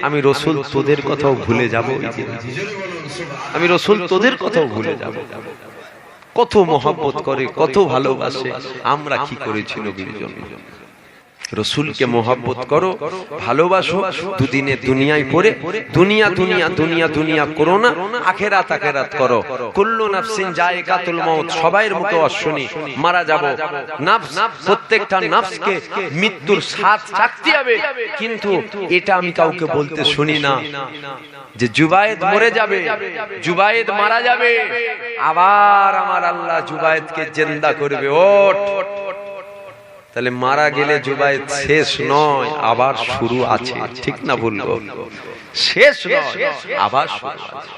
আমি রাসূল তোদের কথাও ভুলে যাব, আমি রাসূল তোদের কথাও ভুলে যাব। কত মহব্বত করে, কত ভালোবাসে। আমরা কি করেছি নবীর জন্য? রাসূলকে মহব্বত করো, ভালোবাসো। দুদিনে দুনিয়ায় পড়ে দুনিয়া দুনিয়া দুনিয়া দুনিয়া করো না, আখিরাত আখিরাত করো। কুল্লু নাফসিন যায়কাতুল মাউত, সবাইয়ের মুখে অশ্বনি মারা যাব। নফস প্রত্যেকটা নফসকে মৃত্যুর স্বাদ চাখতে হবে। কিন্তু এটা আমি কাউকে বলতে শুনি না যে জুবায়েদ মরে যাবে, জুবায়েদ মারা যাবে, আবার আমার আল্লাহ জুবায়েদকে জিন্দা করবে। ওঠ, তাহলে মারা গেলে জুবায়েদ শেষ নয়, আবার শুরু আছে। ঠিক না বলবো? শেষ নয়, আবার শুরু আছে।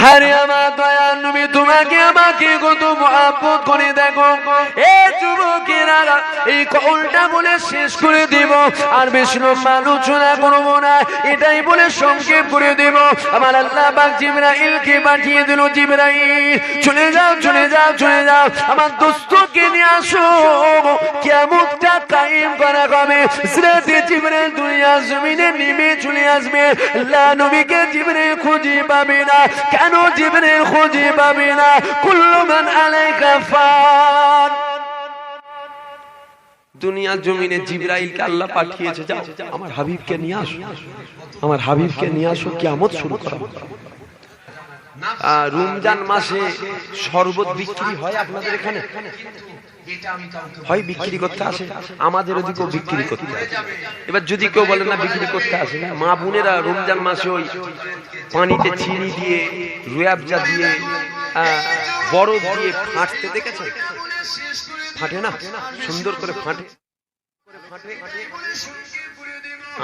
আরে আমার দয়ার নবী তোমাকে আমাকে কত মহব্বত করে। দেখো এ যুবকেরা, এই কওলটা বলে শেষ করে দেব, আর বেশি লম্বা আলোচনা করব না, এটাই বলে সংক্ষেপ করে দেব। আমার আল্লাহ পাক জিবরাইলকে পাঠিয়ে দিল, জিবরাইল চলে যাও চলে যাও চলে যাও, আমার দোস্তকে নিয়ে আসো, কিয়ামতটা কায়েম করা হবে। সিরাতে জিবরাইল দুনিয়া জমিনে নেমে চলে আসবে। আল্লাহ নবীকে জিবরাইল খুঁজে পাবে না। কেন জিবরাইল খুঁজে পাবে না? কুল্লু মান আলাইকা ফান। দুনিয়া জমিনে জিবরাইলকে আল্লাহ পাঠিয়েছে, যাও আমার হাবিবকে নিয়ে আসো, আমার হাবিবকে নিয়ে আসো, কিয়ামত শুরু করা। রমজান মাসে শরবত বিক্রি হয় আপনাদের এখানে? হয় বিক্রি করতে আসে, আমাদের ওদিকেও বিক্রি করতে আসে। এবার যদি কেউ বলে না বিক্রি করতে আসে না, মা বোনেরা রমজান মাসে ওই পানিতে চিনি দিয়ে রুয়াবজা দিয়ে বরফ দিয়ে ফাটতে দেখেছেন? ফাটে না, সুন্দর করে ফাটে।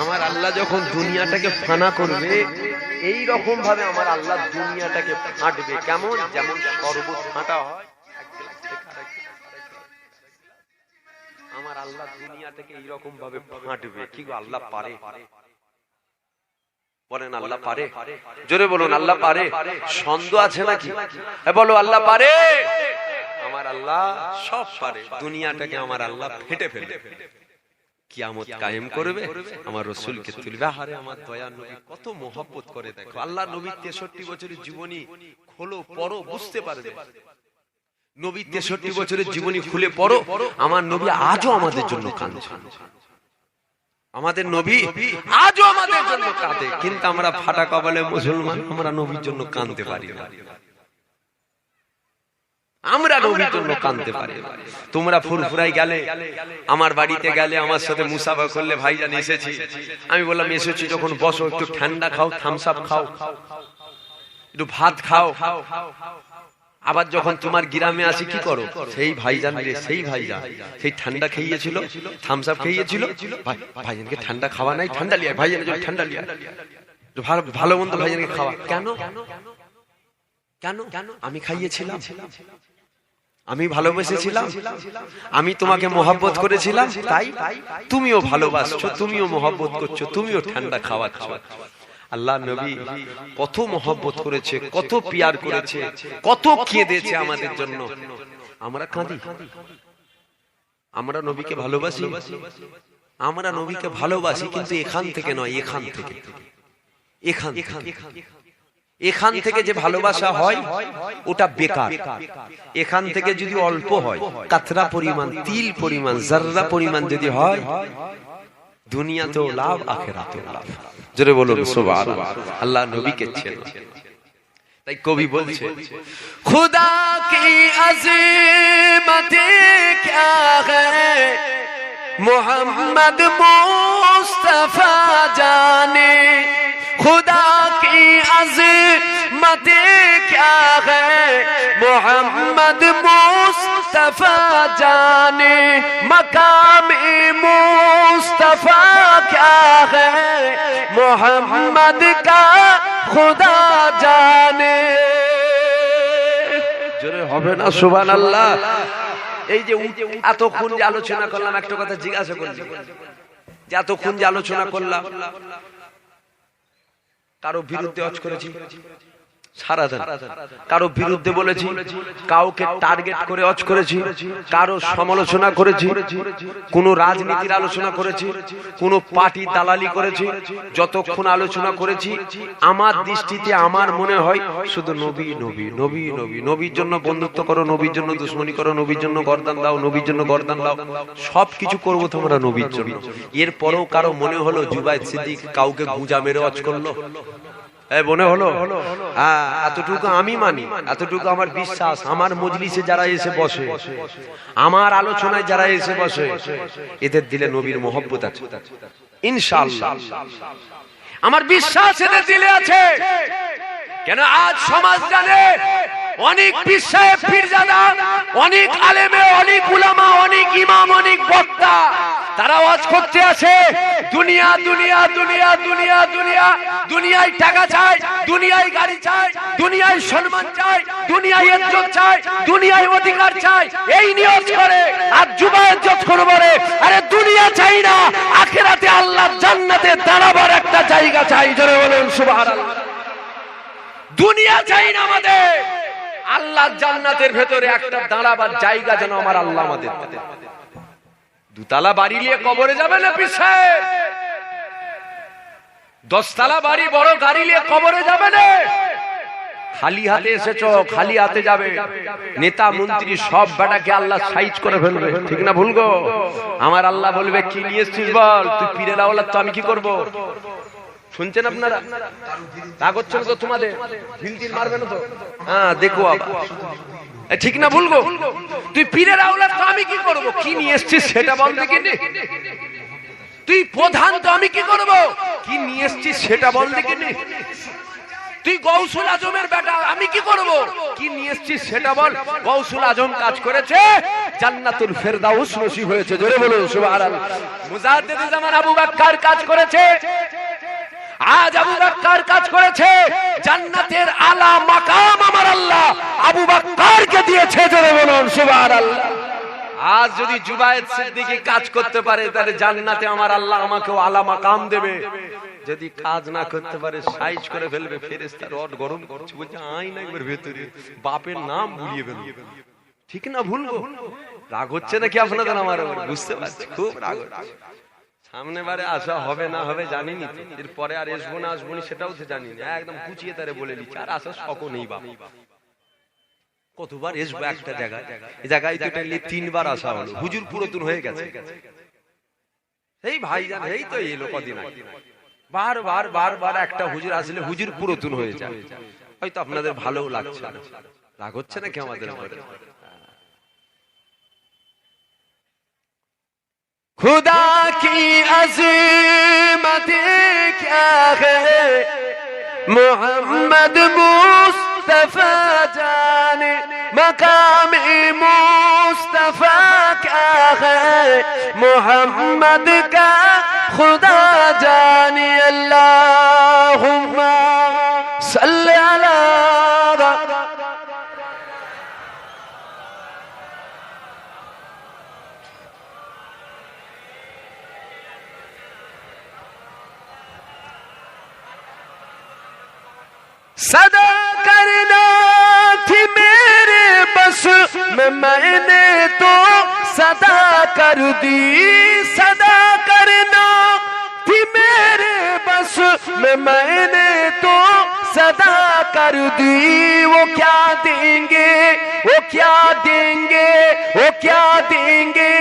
আমার আল্লাহ যখন দুনিয়াটাকে ফানা করবে, এই রকম ভাবে আমার আল্লাহ দুনিয়াটাকে ফাটবে। কেমন? যেমন শরবত ফাটা হয়, আমার আল্লাহ দুনিয়াটাকে এইরকম ভাবে ফাটবে। কি গো, আল্লাহ পারে? বলেন আল্লাহ পারে? জোরে বলুন আল্লাহ পারে। সন্দেহ আছে নাকি? বলো আল্লাহ পারে। আমার আল্লাহ সব পারে। দুনিয়াটাকে আমার আল্লাহ ফেটে ফেলবে, কিয়ামত কায়েম করবে, আমার রাসূলকে তুলবে। আরে আমার দয়া নবী কত মহব্বত করে, দেখো আল্লাহ নবী 63 বছরের জীবনী খোলো, পড়ো, বুঝতে পারবে। নবী 63 বছরের জীবনী খুলে পড়ো, আমার নবী আজও আমাদের জন্য কাঁদছে। আমাদের নবী আজও আমাদের জন্য কাঁদে, কিন্তু আমরা ফাটা কপালে মুসলমান, আমরা নবীর জন্য কাঁদতে পারি না। আমরা নবীর জন্য কাঁদতে পারি। তোমরা ফুরফুরাই গেলে, আমার বাড়িতে গেলে, আমার সাথে মুসাফা করলে, ভাইজান এসেছি, আমি বললাম এসেছি যখন বসো, একটু ঠান্ডা খাও, থামস আপ খাও, একটু ভাত খাও। আবার যখন তোমার গ্রামে আসি কি করো? সেই ভাইজান রে, সেই ভাইজান সেই ঠান্ডা খাইয়েছিল, থামস আপ খাইয়েছিল, ভাইজানকে ঠান্ডা খাওয়া নাই, ঠান্ডা লিয়া, ভাইজান ঠান্ডা লিয়া, ভালো মন্দ ভাইজানকে খাওয়া। কেন? কেন? আমি খাইয়েছিলাম, আমি ভালোবেসেছিলাম, আমি তোমাকে মহব্বত করেছিলাম, তাই তুমিও ভালোবাসছো, তুমিও মহব্বত করছো, তুমিও ঠান্ডা খাওয়াচ্ছ। আল্লাহ নবী কত মহব্বত করেছে, কত পিয়ার করেছে, কত কেঁদেছে আমাদের জন্য। আমরা কাঁদি? আমরা নবীকে ভালোবাসি? আমরা নবীকে ভালোবাসি, কিন্তু এখান থেকে নয়, এখান থেকে, এখান থেকে যে ভালোবাসা হয় ওটা বেকার। এখান থেকে যদি অল্প হয়, কাতরা পরিমাণ, তিল পরিমাণ, জাররা পরিমাণ যদি হয়, দুনিয়াতেও লাভ, আখিরাতেও লাভ। জোরে বলুন সুবহানাল্লাহ। আল্লাহ নবীকে চেনো। তাই কবি বলছে, খুদা কি আযীমতে ক্যা হ্যায়, মুহাম্মদ মুস্তাফা জানে। खुदा की अज़ीमते क्या है, मोहम्मद मुस्तफा जाने। मकाम मुस्तफा क्या है, मोहम्मद का खुदा जाने। জোরে হবে না সুবহানাল্লাহ? এই যে এতক্ষণ যে আলোচনা করলাম, একটা কথা জিজ্ঞাসা করছি, যে এতক্ষণ যে আলোচনা করলাম, কারো বিরুদ্ধে ওয়াজ করেছি সারাদিন, কারো বিরুদ্ধে বলেছি, কাউকে টার্গেট করে ওয়াজ করেছি, কারো সমালোচনা করেছি, কোন রাজনীতির আলোচনা করেছি, কোন পার্টি দালালি করেছি। যতক্ষণ আলোচনা করেছি, আমার দৃষ্টিতে আমার মনে হয় শুধু নবী নবী নবী নবী। নবীর জন্য বন্ধুত্ব করো, নবীর জন্য দুশমনী করো, নবীর জন্য গর্দান দাও, নবীর জন্য গর্দান দাও, সবকিছু করবো তোমরা নবীর জন্য। এরপরেও কারো মনে হলো জুবাইর সিদ্দিক কাউকে গুঁজা মেরে ওয়াজ করলো, মনে হলো? এতটুকু আমি মানি, এতটুকু আমার বিশ্বাস। আমার মজলিসে যারা এসে বসে, আমার আলোচনায় যারা এসে বসে, এদের দিলে নবীর মহব্বত আছে ইনশাআল্লাহ। আমার বিশ্বাস এদের দিলে আছে। কেন? আজ সমাজ জানে অনেক বিশ্বাস, পীরজাদা, অনেক আলেমে, অনেক উলামা, অনেক ইমাম, অনেক বক্তা, তারা ওয়াজ করতে আসে দুনিয়া দুনিয়া দুনিয়া দুনিয়া দুনিয়া। দুনিয়ায় টাকা চাই, দুনিয়ায় গাড়ি চাই, দুনিয়ায় সম্মান চাই, দুনিয়ায় ইজ্জত চাই, দুনিয়ায় অধিকার চাই, এই নিয়ত করে। আর যুবা ইজ্জত করে বলে, আরে দুনিয়া চাই না, আখিরাতে আল্লাহর জান্নাতে দাঁড়াবার একটা জায়গা চাই। জোরে বলুন সুবহানাল্লাহ। দুনিয়া চাই না আমাদের, আল্লাহর জান্নাতের ভেতরে একটা দাঁড়াবার জায়গা যেন আমার আল্লাহ আমাদের দেয়। দুতলা বাড়ি নিয়ে কবরে যাবে না পিছে, 10 তলা বাড়ি, বড় গাড়ি নিয়ে কবরে যাবে না। খালি হাতে এসেছো, খালি হাতে যাবে। নেতা মন্ত্রী সব বেটাকে আল্লাহ সাইজ করে ফেলবে, ঠিক না ভুল গো? আমার আল্লাহ বলবে, কি নিয়ে এসেছিস বল? তুই পীরের আওলাদ, তো আমি কি করব? শুনছেন আপনারা? তা করছেন তো তোমাদের, হিলতিল মারবে না তো? হ্যাঁ, দেখো ঠিক না ভুল গো? তুই পীরের আওলাদ, তো আমি কি করব? কি নিয়ে এসেছিস সেটা বল দেখিনি। তুই প্রধান, তো আমি কি করব? কি নিয়ে এসেছিস সেটা বল দেখিনি। তুই গৌসুল আজমের বেটা, আমি কি করব? কি নিয়ে এসেছিস সেটা বল। গৌসুল আজম কাজ করেছে, জান্নাতুল ফেরদাউস নসিব হয়েছে, জোরে বলুন সুবহানাল্লাহ। মুজাদ্দিদ জামান আবু বকর কাজ করেছে, আজ আবু বকর কাজ করেছে, জান্নাতের আলা মাকাম আমার আল্লাহ আবু বকরকে দিয়েছে, জোরে বলুন সুবহানাল্লাহ। আজ যদি জুবায়েদ সিদ্দিকী কাজ করতে পারে, তাহলে জান্নাতে আমার আল্লাহ আমাকেও আলা মাকাম দেবে। যদি কাজ না করতে পারে সাইজ করে ফেলবে, ফেরেশতা রড গরম করছে, বলছে আইন একবার ভেতরে, বাপের নাম ভুলিয়ে ফেলবে। ঠিক না ভুল? রাগ হচ্ছে নাকি আপনাদের আমার? বুঝতে পারছি, খুব রাগ হচ্ছে। সামনে বারে আসা হবে না হবে জানি নি, এরপরে আর আসবো না আসবো না সেটাও তো জানি না, একদম কুচিয়ে তারে বলে দিচ্ছি, আর আসার শখ নেই বাপ। কতবার আসবো একটা জায়গায়, এই জায়গায় তো 3বার আসা হলো, হুজুর পুরাতন হয়ে গেছে। এই ভাইজান এই তো এলো কদিন আগে, বারবার বারবার একটা হুজুর আসলে হুজুর পুরাতন হয়ে যায়, হয়তো আপনাদের ভালো লাগছে না, রাগ হচ্ছে নাকি আমাদের? खुदा की अज़ीमत क्या है, मोहम्मद मुस्तफा जाने मकाम मुस्तफा क्या है, मोहम्मद का खुदा जाने। अल्लाहुम्मा सल्ली अला सदा करना थी मेरे बस में, मैंने तो सदा कर दी, सदा करना थी मेरे बस में, मैंने तो सदा कर दी। वो क्या देंगे, वो क्या देंगे, वो क्या देंगे,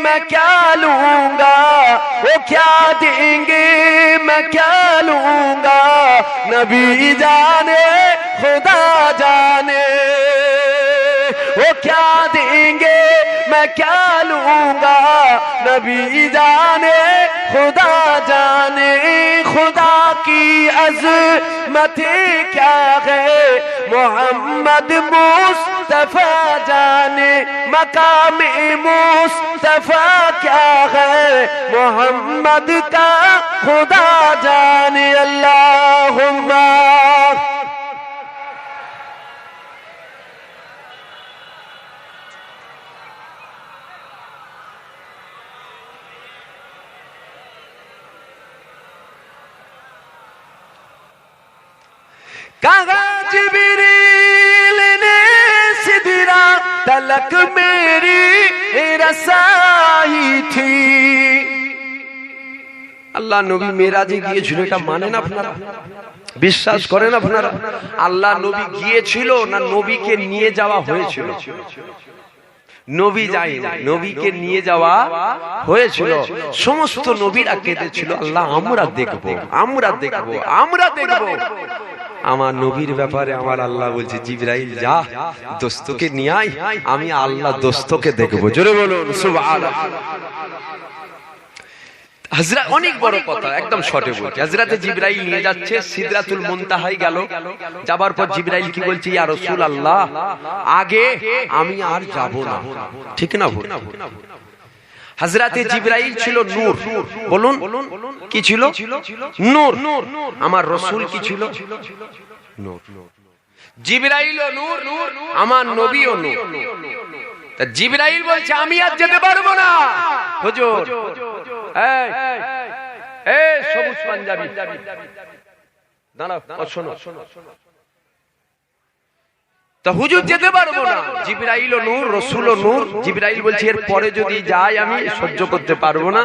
मैं क्या लूंगा, वो क्या देंगे, मैं क्या लूंगा, नबी जाने खुदा जाने। वो क्या देंगे मैं क्या लूंगा, नबी जाने खुदा जाने। खुदा की अज़मतें क्या है, मोहम्मद मुस्तफा जाने मकाम मुस्तफा क्या है, मोहम्मद का खुदा जाने। अल्लाहुम्मा कहा जिब्रील ने सिदरा तलक मेरी रसाई थी। আল্লাহ নবী মেরাজে গিয়েছিল, এটা মানেন আপনারা? বিশ্বাস করেন আপনারা? আল্লাহ নবী গিয়েছিল না নবীকে নিয়ে যাওয়া হয়েছিল? নবী যায়নি, নবীকে নিয়ে যাওয়া হয়েছিল। সমস্ত নবীরা কেঁদেছিল, আল্লাহ আমরা দেখব, আমরা দেখব, আমরা দেখব। আমার নবীর ব্যাপারে আমার আল্লাহ বলছে, জিবরাইল যা দোস্তকে নিয়ে আয়, আমি আল্লাহ দোস্তকে দেখব। জোরে বলুন সুবহানাল্লাহ। হযরত অনেক বড় কথা, একদম শর্টে বলছি। হযরতে জিবরাইল নিয়ে যাচ্ছে, সিদরাতুল মুনতাহায় গেল। যাবার পর জিবরাইল কি বলছে, ইয়া রাসূলুল্লাহ আগে আমি আর যাব না। ঠিক না? হযরতে জিবরাইল ছিল নূর, বলুন কি ছিল? নূর। আমার রাসূল কি ছিল? নূর। জিবরাইলও নূর, আমার নবীও নূর। তা জিবরাইল বলছে আমি আর যেতে পারবো না। হুজুর এই এই সবুজ পাঞ্জাবি দাঁড়াও, শোনো। তা হুজুর যেতে পারবো না। জিবরাইলও নূর, রাসূলও নূর। জিবরাইল বলছে এর পরে যদি যাই আমি সহ্য করতে পারবো না।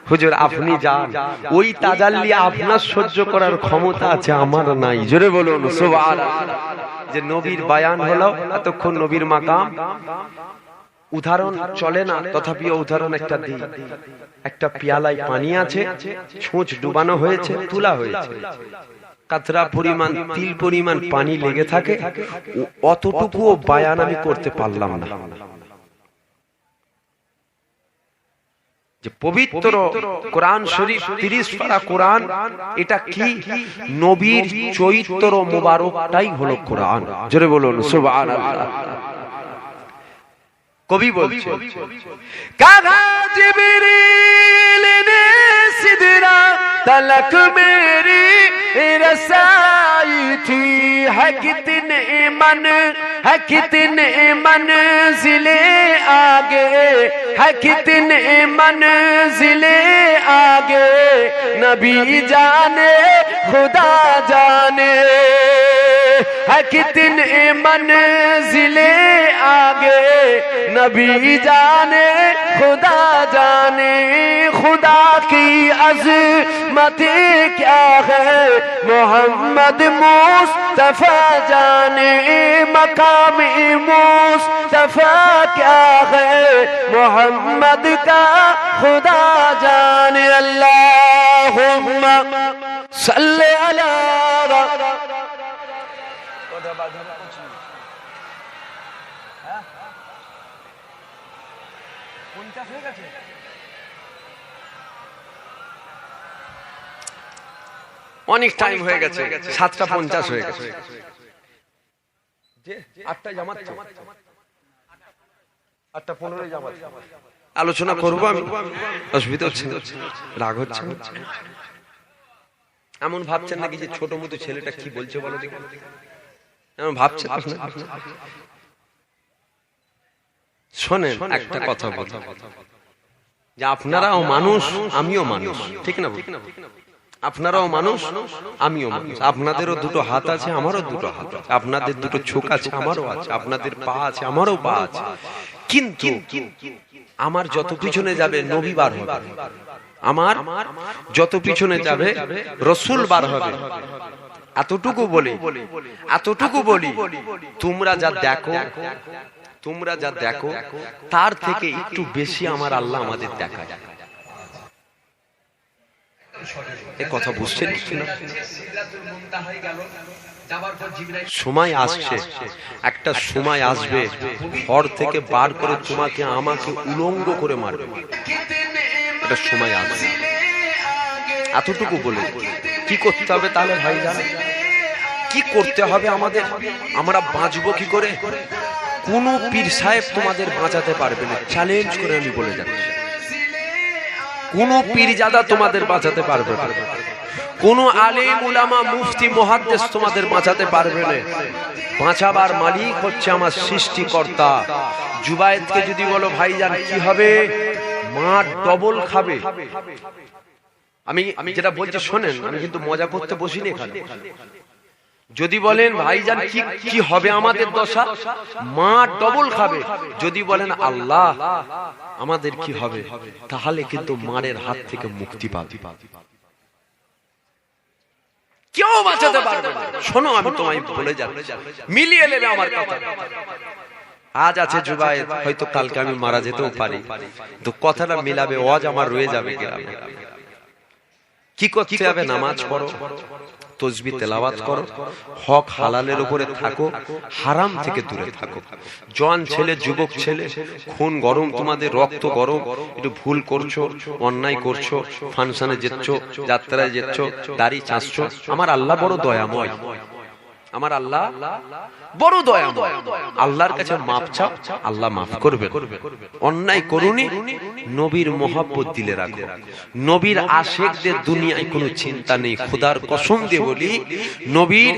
হুজুর আপনি যান, ওই তাজাল্লি আপনার সহ্য করার ক্ষমতা আছে, আমার নাই। জোরে বলুন সুবহানাল্লাহ। যে নবীর বায়ান হলো, এতক্ষণ নবীর মাকাম উদাহরণ চলে না, তথাপি উদাহরণ একটা দিই। একটা পেয়ালায় পানি আছে, ছুঁচ ডুবানো হয়েছে, তুলা হয়েছে, কাতরা পরিমাণ তিল পরিমাণ পানি লেগে থাকে, অতটুকুও বায়ান আমি করতে পারলাম না। যে পবিত্র কোরআন শরীফ 30 পারা কোরআন, এটা কি? নবীর চরিত্র মোবারকটাই হলো কোরআন। জোরে বলুন সুবহানাল্লাহ। কবি বলছে কাগা জিবরিল নে সিদরা तलक मेरी रसाई थी, है कितने मंजिले आगे, है कितने मंजिले आगे, नबी जाने खुदा जाने, है कितने मंजिले आगे, नबी जाने खुदा जाने, खुदा की अज़मत क्या है, मोहम्मद मुस्तफा जाने, मकाम मुस्तफा क्या है, मोहम्मद का खुदा जाने। अल्लाहुम्मा सल्ली अला অনেক টাইম হয়ে গেছে, 7:50 হয়ে গেছে। আলোচনা করবো আমি, অসুবিধা হচ্ছে? রাগ হচ্ছে? এমন ভাবছেন নাকি যে ছোট মতো ছেলেটা কি বলছে বলো দেখো, এমন ভাবছেন? শোনেন একটা কথা বল, যে আপনারাও মানুষ আমিও মানুষ, ঠিক না? আপনারাও মানুষ আমিও মানুষ, আপনাদেরও দুটো হাত আছে আমারও দুটো হাত আছে, আপনাদের দুটো চোখ আছে আমারও আছে, আপনাদের পা আছে আমারও পা আছে, কিন্তু আমার যত পিছনে যাবে নবী বার হবে, আমার যত পিছনে যাবে রসুল বার হবে। এতটুকু বলি তোমরা যা দেখো তার থেকে একটু বেশি আমার আল্লাহ আমাদের দেখায়। এই কথা বুঝছেন না? সময় আসছে, একটা সময় আসবে ঘর থেকে বার করে তোমাকে আমাকে উলঙ্গ করে মারবে, একটা সময় আসবে। এতটুকু বলে কি করতে হবে তাহলে ভাইজান? কি করতে হবে আমাদের? আমরা বাঁচবো কি করে? কোন পীর সাহেব তোমাদের বাঁচাতে পারবে না, চ্যালেঞ্জ করে আমি বলে যাচ্ছি। কোন পীরজাদা তোমাদের বাঁচাতে পারবে না, কোন আলেম উলামা মুফতি মুহাদ্দিস তোমাদের বাঁচাতে পারবে না। বাঁচাবার মালিক হচ্ছে আমার সৃষ্টিকর্তা। জুবায়েদকে যদি বলো ভাইজান কি হবে, মা ডবল খাবে। আমি যেটা বলছি শোনেন, আমি কিন্তু মজা করতে বসিনি এখানে। যদি বলেন ভাইজান কি হবে আমাদের দশা, মা ডবল খাবে। যদি বলেন আল্লাহ আমাদের কি হবে, তাহলে কিন্তু মারের হাত থেকে মুক্তি পাবে, কেউ বাঁচাতে পারবে না। শোনো আমি তোমায় বলে যাচ্ছি, মিলিয়ে নেবে আমার কথা। আজ আছে জুবায়েদ, হয়তো কালকে আমি মারা যেতেও পারি, তো কথাটা মিলাবে, ওয়াজ আমার রয়ে যাবে গ্রামে। কি করতে হবে? নামাজ পড়ো, তসবিহ তেলাওয়াত করো, হক হালালের উপরে থাকো, হারাম থেকে দূরে থাকো। জওয়ান ছেলে, যুবক ছেলে, খুন গরম, তোমাদের রক্ত গরম, একটু ভুল করছো, অন্যায় করছো, ফাংশনে যেচ্ছ, যাত্রায় যেচ্ছ, দাড়ি চাঁচছো, আমার আল্লাহ বড় দয়াময়, আমার আল্লাহ বড় দয়াময়। আল্লাহর কাছে মাপ চাও, আল্লাহ মাফ করবে। অন্যায় করুনি, নবীর মহব্বত দিলে রাখো। নবীর আশেকদের দুনিয়ায় কোনো চিন্তা নেই, খোদার কসম দিয়ে বলি, নবীর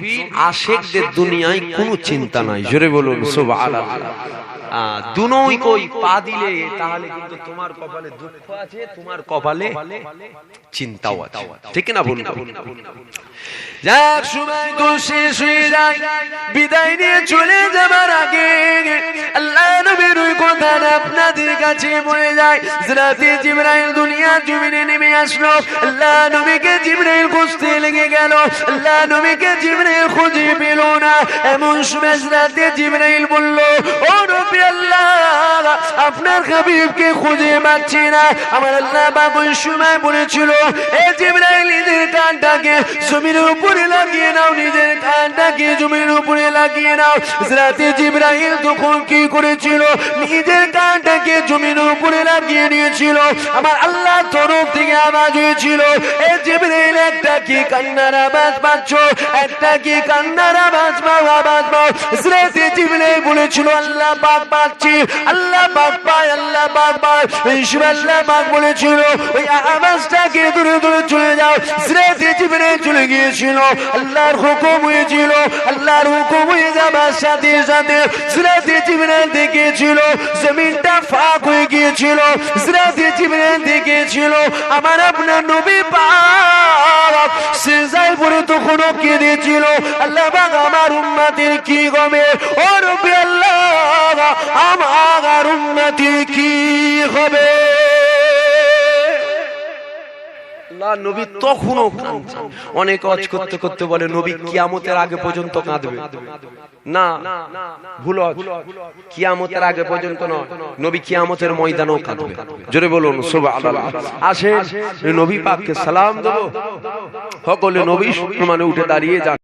আশেকদের দুনিয়ায় কোনো চিন্তা নাই। জোরে বলুন সুবহানাল্লাহ। দুনোই কই পা দিলে তাহলে কিন্তু তোমার কপালে দুঃখ আছে, তোমার কপালে চিন্তাও আছে, ঠিক না বলুন? যাক সময় তো শেষ হয়ে যায়, বিদায় নিয়ে চলে যাবার আগে আল্লাহ নবীর ওই কথাটা আপনাদের কাছে বলে যায়। হযরতে জিবরাইল দুনিয়া জমিনে নেমে আসলো, আল্লাহ নবীকে জিবরাইল খুঁজতে লেগে গেল। আল্লাহ নবীকে জিবরাইল খুঁজে পেল না। এমন সময় হযরতে জিবরাইল বলল, ও নবী আল্লাহ, আপনার হাবিবকে খুঁজে পাচ্ছি না। আমার আল্লাহ পাক ওই সময় বলেছিল, এ জিবরাইল নিজের কানটাকে জমিনের উপরে লাগিয়ে নাও, নিজের কান কানটাকে জমির উপরে লাগিয়ে নাও। হযরত জিবরাইল তখন কি করেছিল, নিজের কানটাকে জমির উপরে লাগিয়ে নিয়েছিল। আমার আল্লাহ তরফ থেকে আওয়াজ হয়েছিল, এ জিবরাইল একটা কি কান্নার আওয়াজ পাচ্ছ, একটা কি কান্নার আওয়াজ পাও, আওয়াজ পাও। হযরত জিবরাইল বলেছিল, আল্লাহ পাক পাচ্ছি, আল্লাহ পাক পায়, আল্লাহ পাক পায়। আল্লাহ পাক বলেছিল, ওই আওয়াজটাকে দূরে দূরে চলে যাও। হযরত জিবরাইল চলে গিয়েছিল, আল্লাহর হুকুম হয়েছিল, আল্লাহর হুকুম হয়ে যাবার সাথে সাথে হযরত জিবরাইল দেখেছিল জমিনটা ফাঁক হয়ে গিয়েছিল। হযরত জিবরাইল দেখেছিল আমার আপনার নবী পাক সিজদায় পড়ে তখন কেঁদেছিল, আল্লাহ পাক আমার উম্মতের কি হবে, ও রব্বি আল্লাহ আমার উম্মতের কি হবে। আল্লাহ নবী তখনও কাঁদছেন। অনেক ওয়াজ করতে করতে বলে নবী কিয়ামতের আগে পর্যন্ত কাঁদবে না, ভুল। কিয়ামতের আগে পর্যন্ত নয়, নবী কিয়ামতের ময়দানেও কাঁদবে। জোরে বলুন সুবহানাল্লাহ। আসে নবী পাককে সালাম দেব, সকলে নবী সম্মানে উঠে দাঁড়িয়ে যান।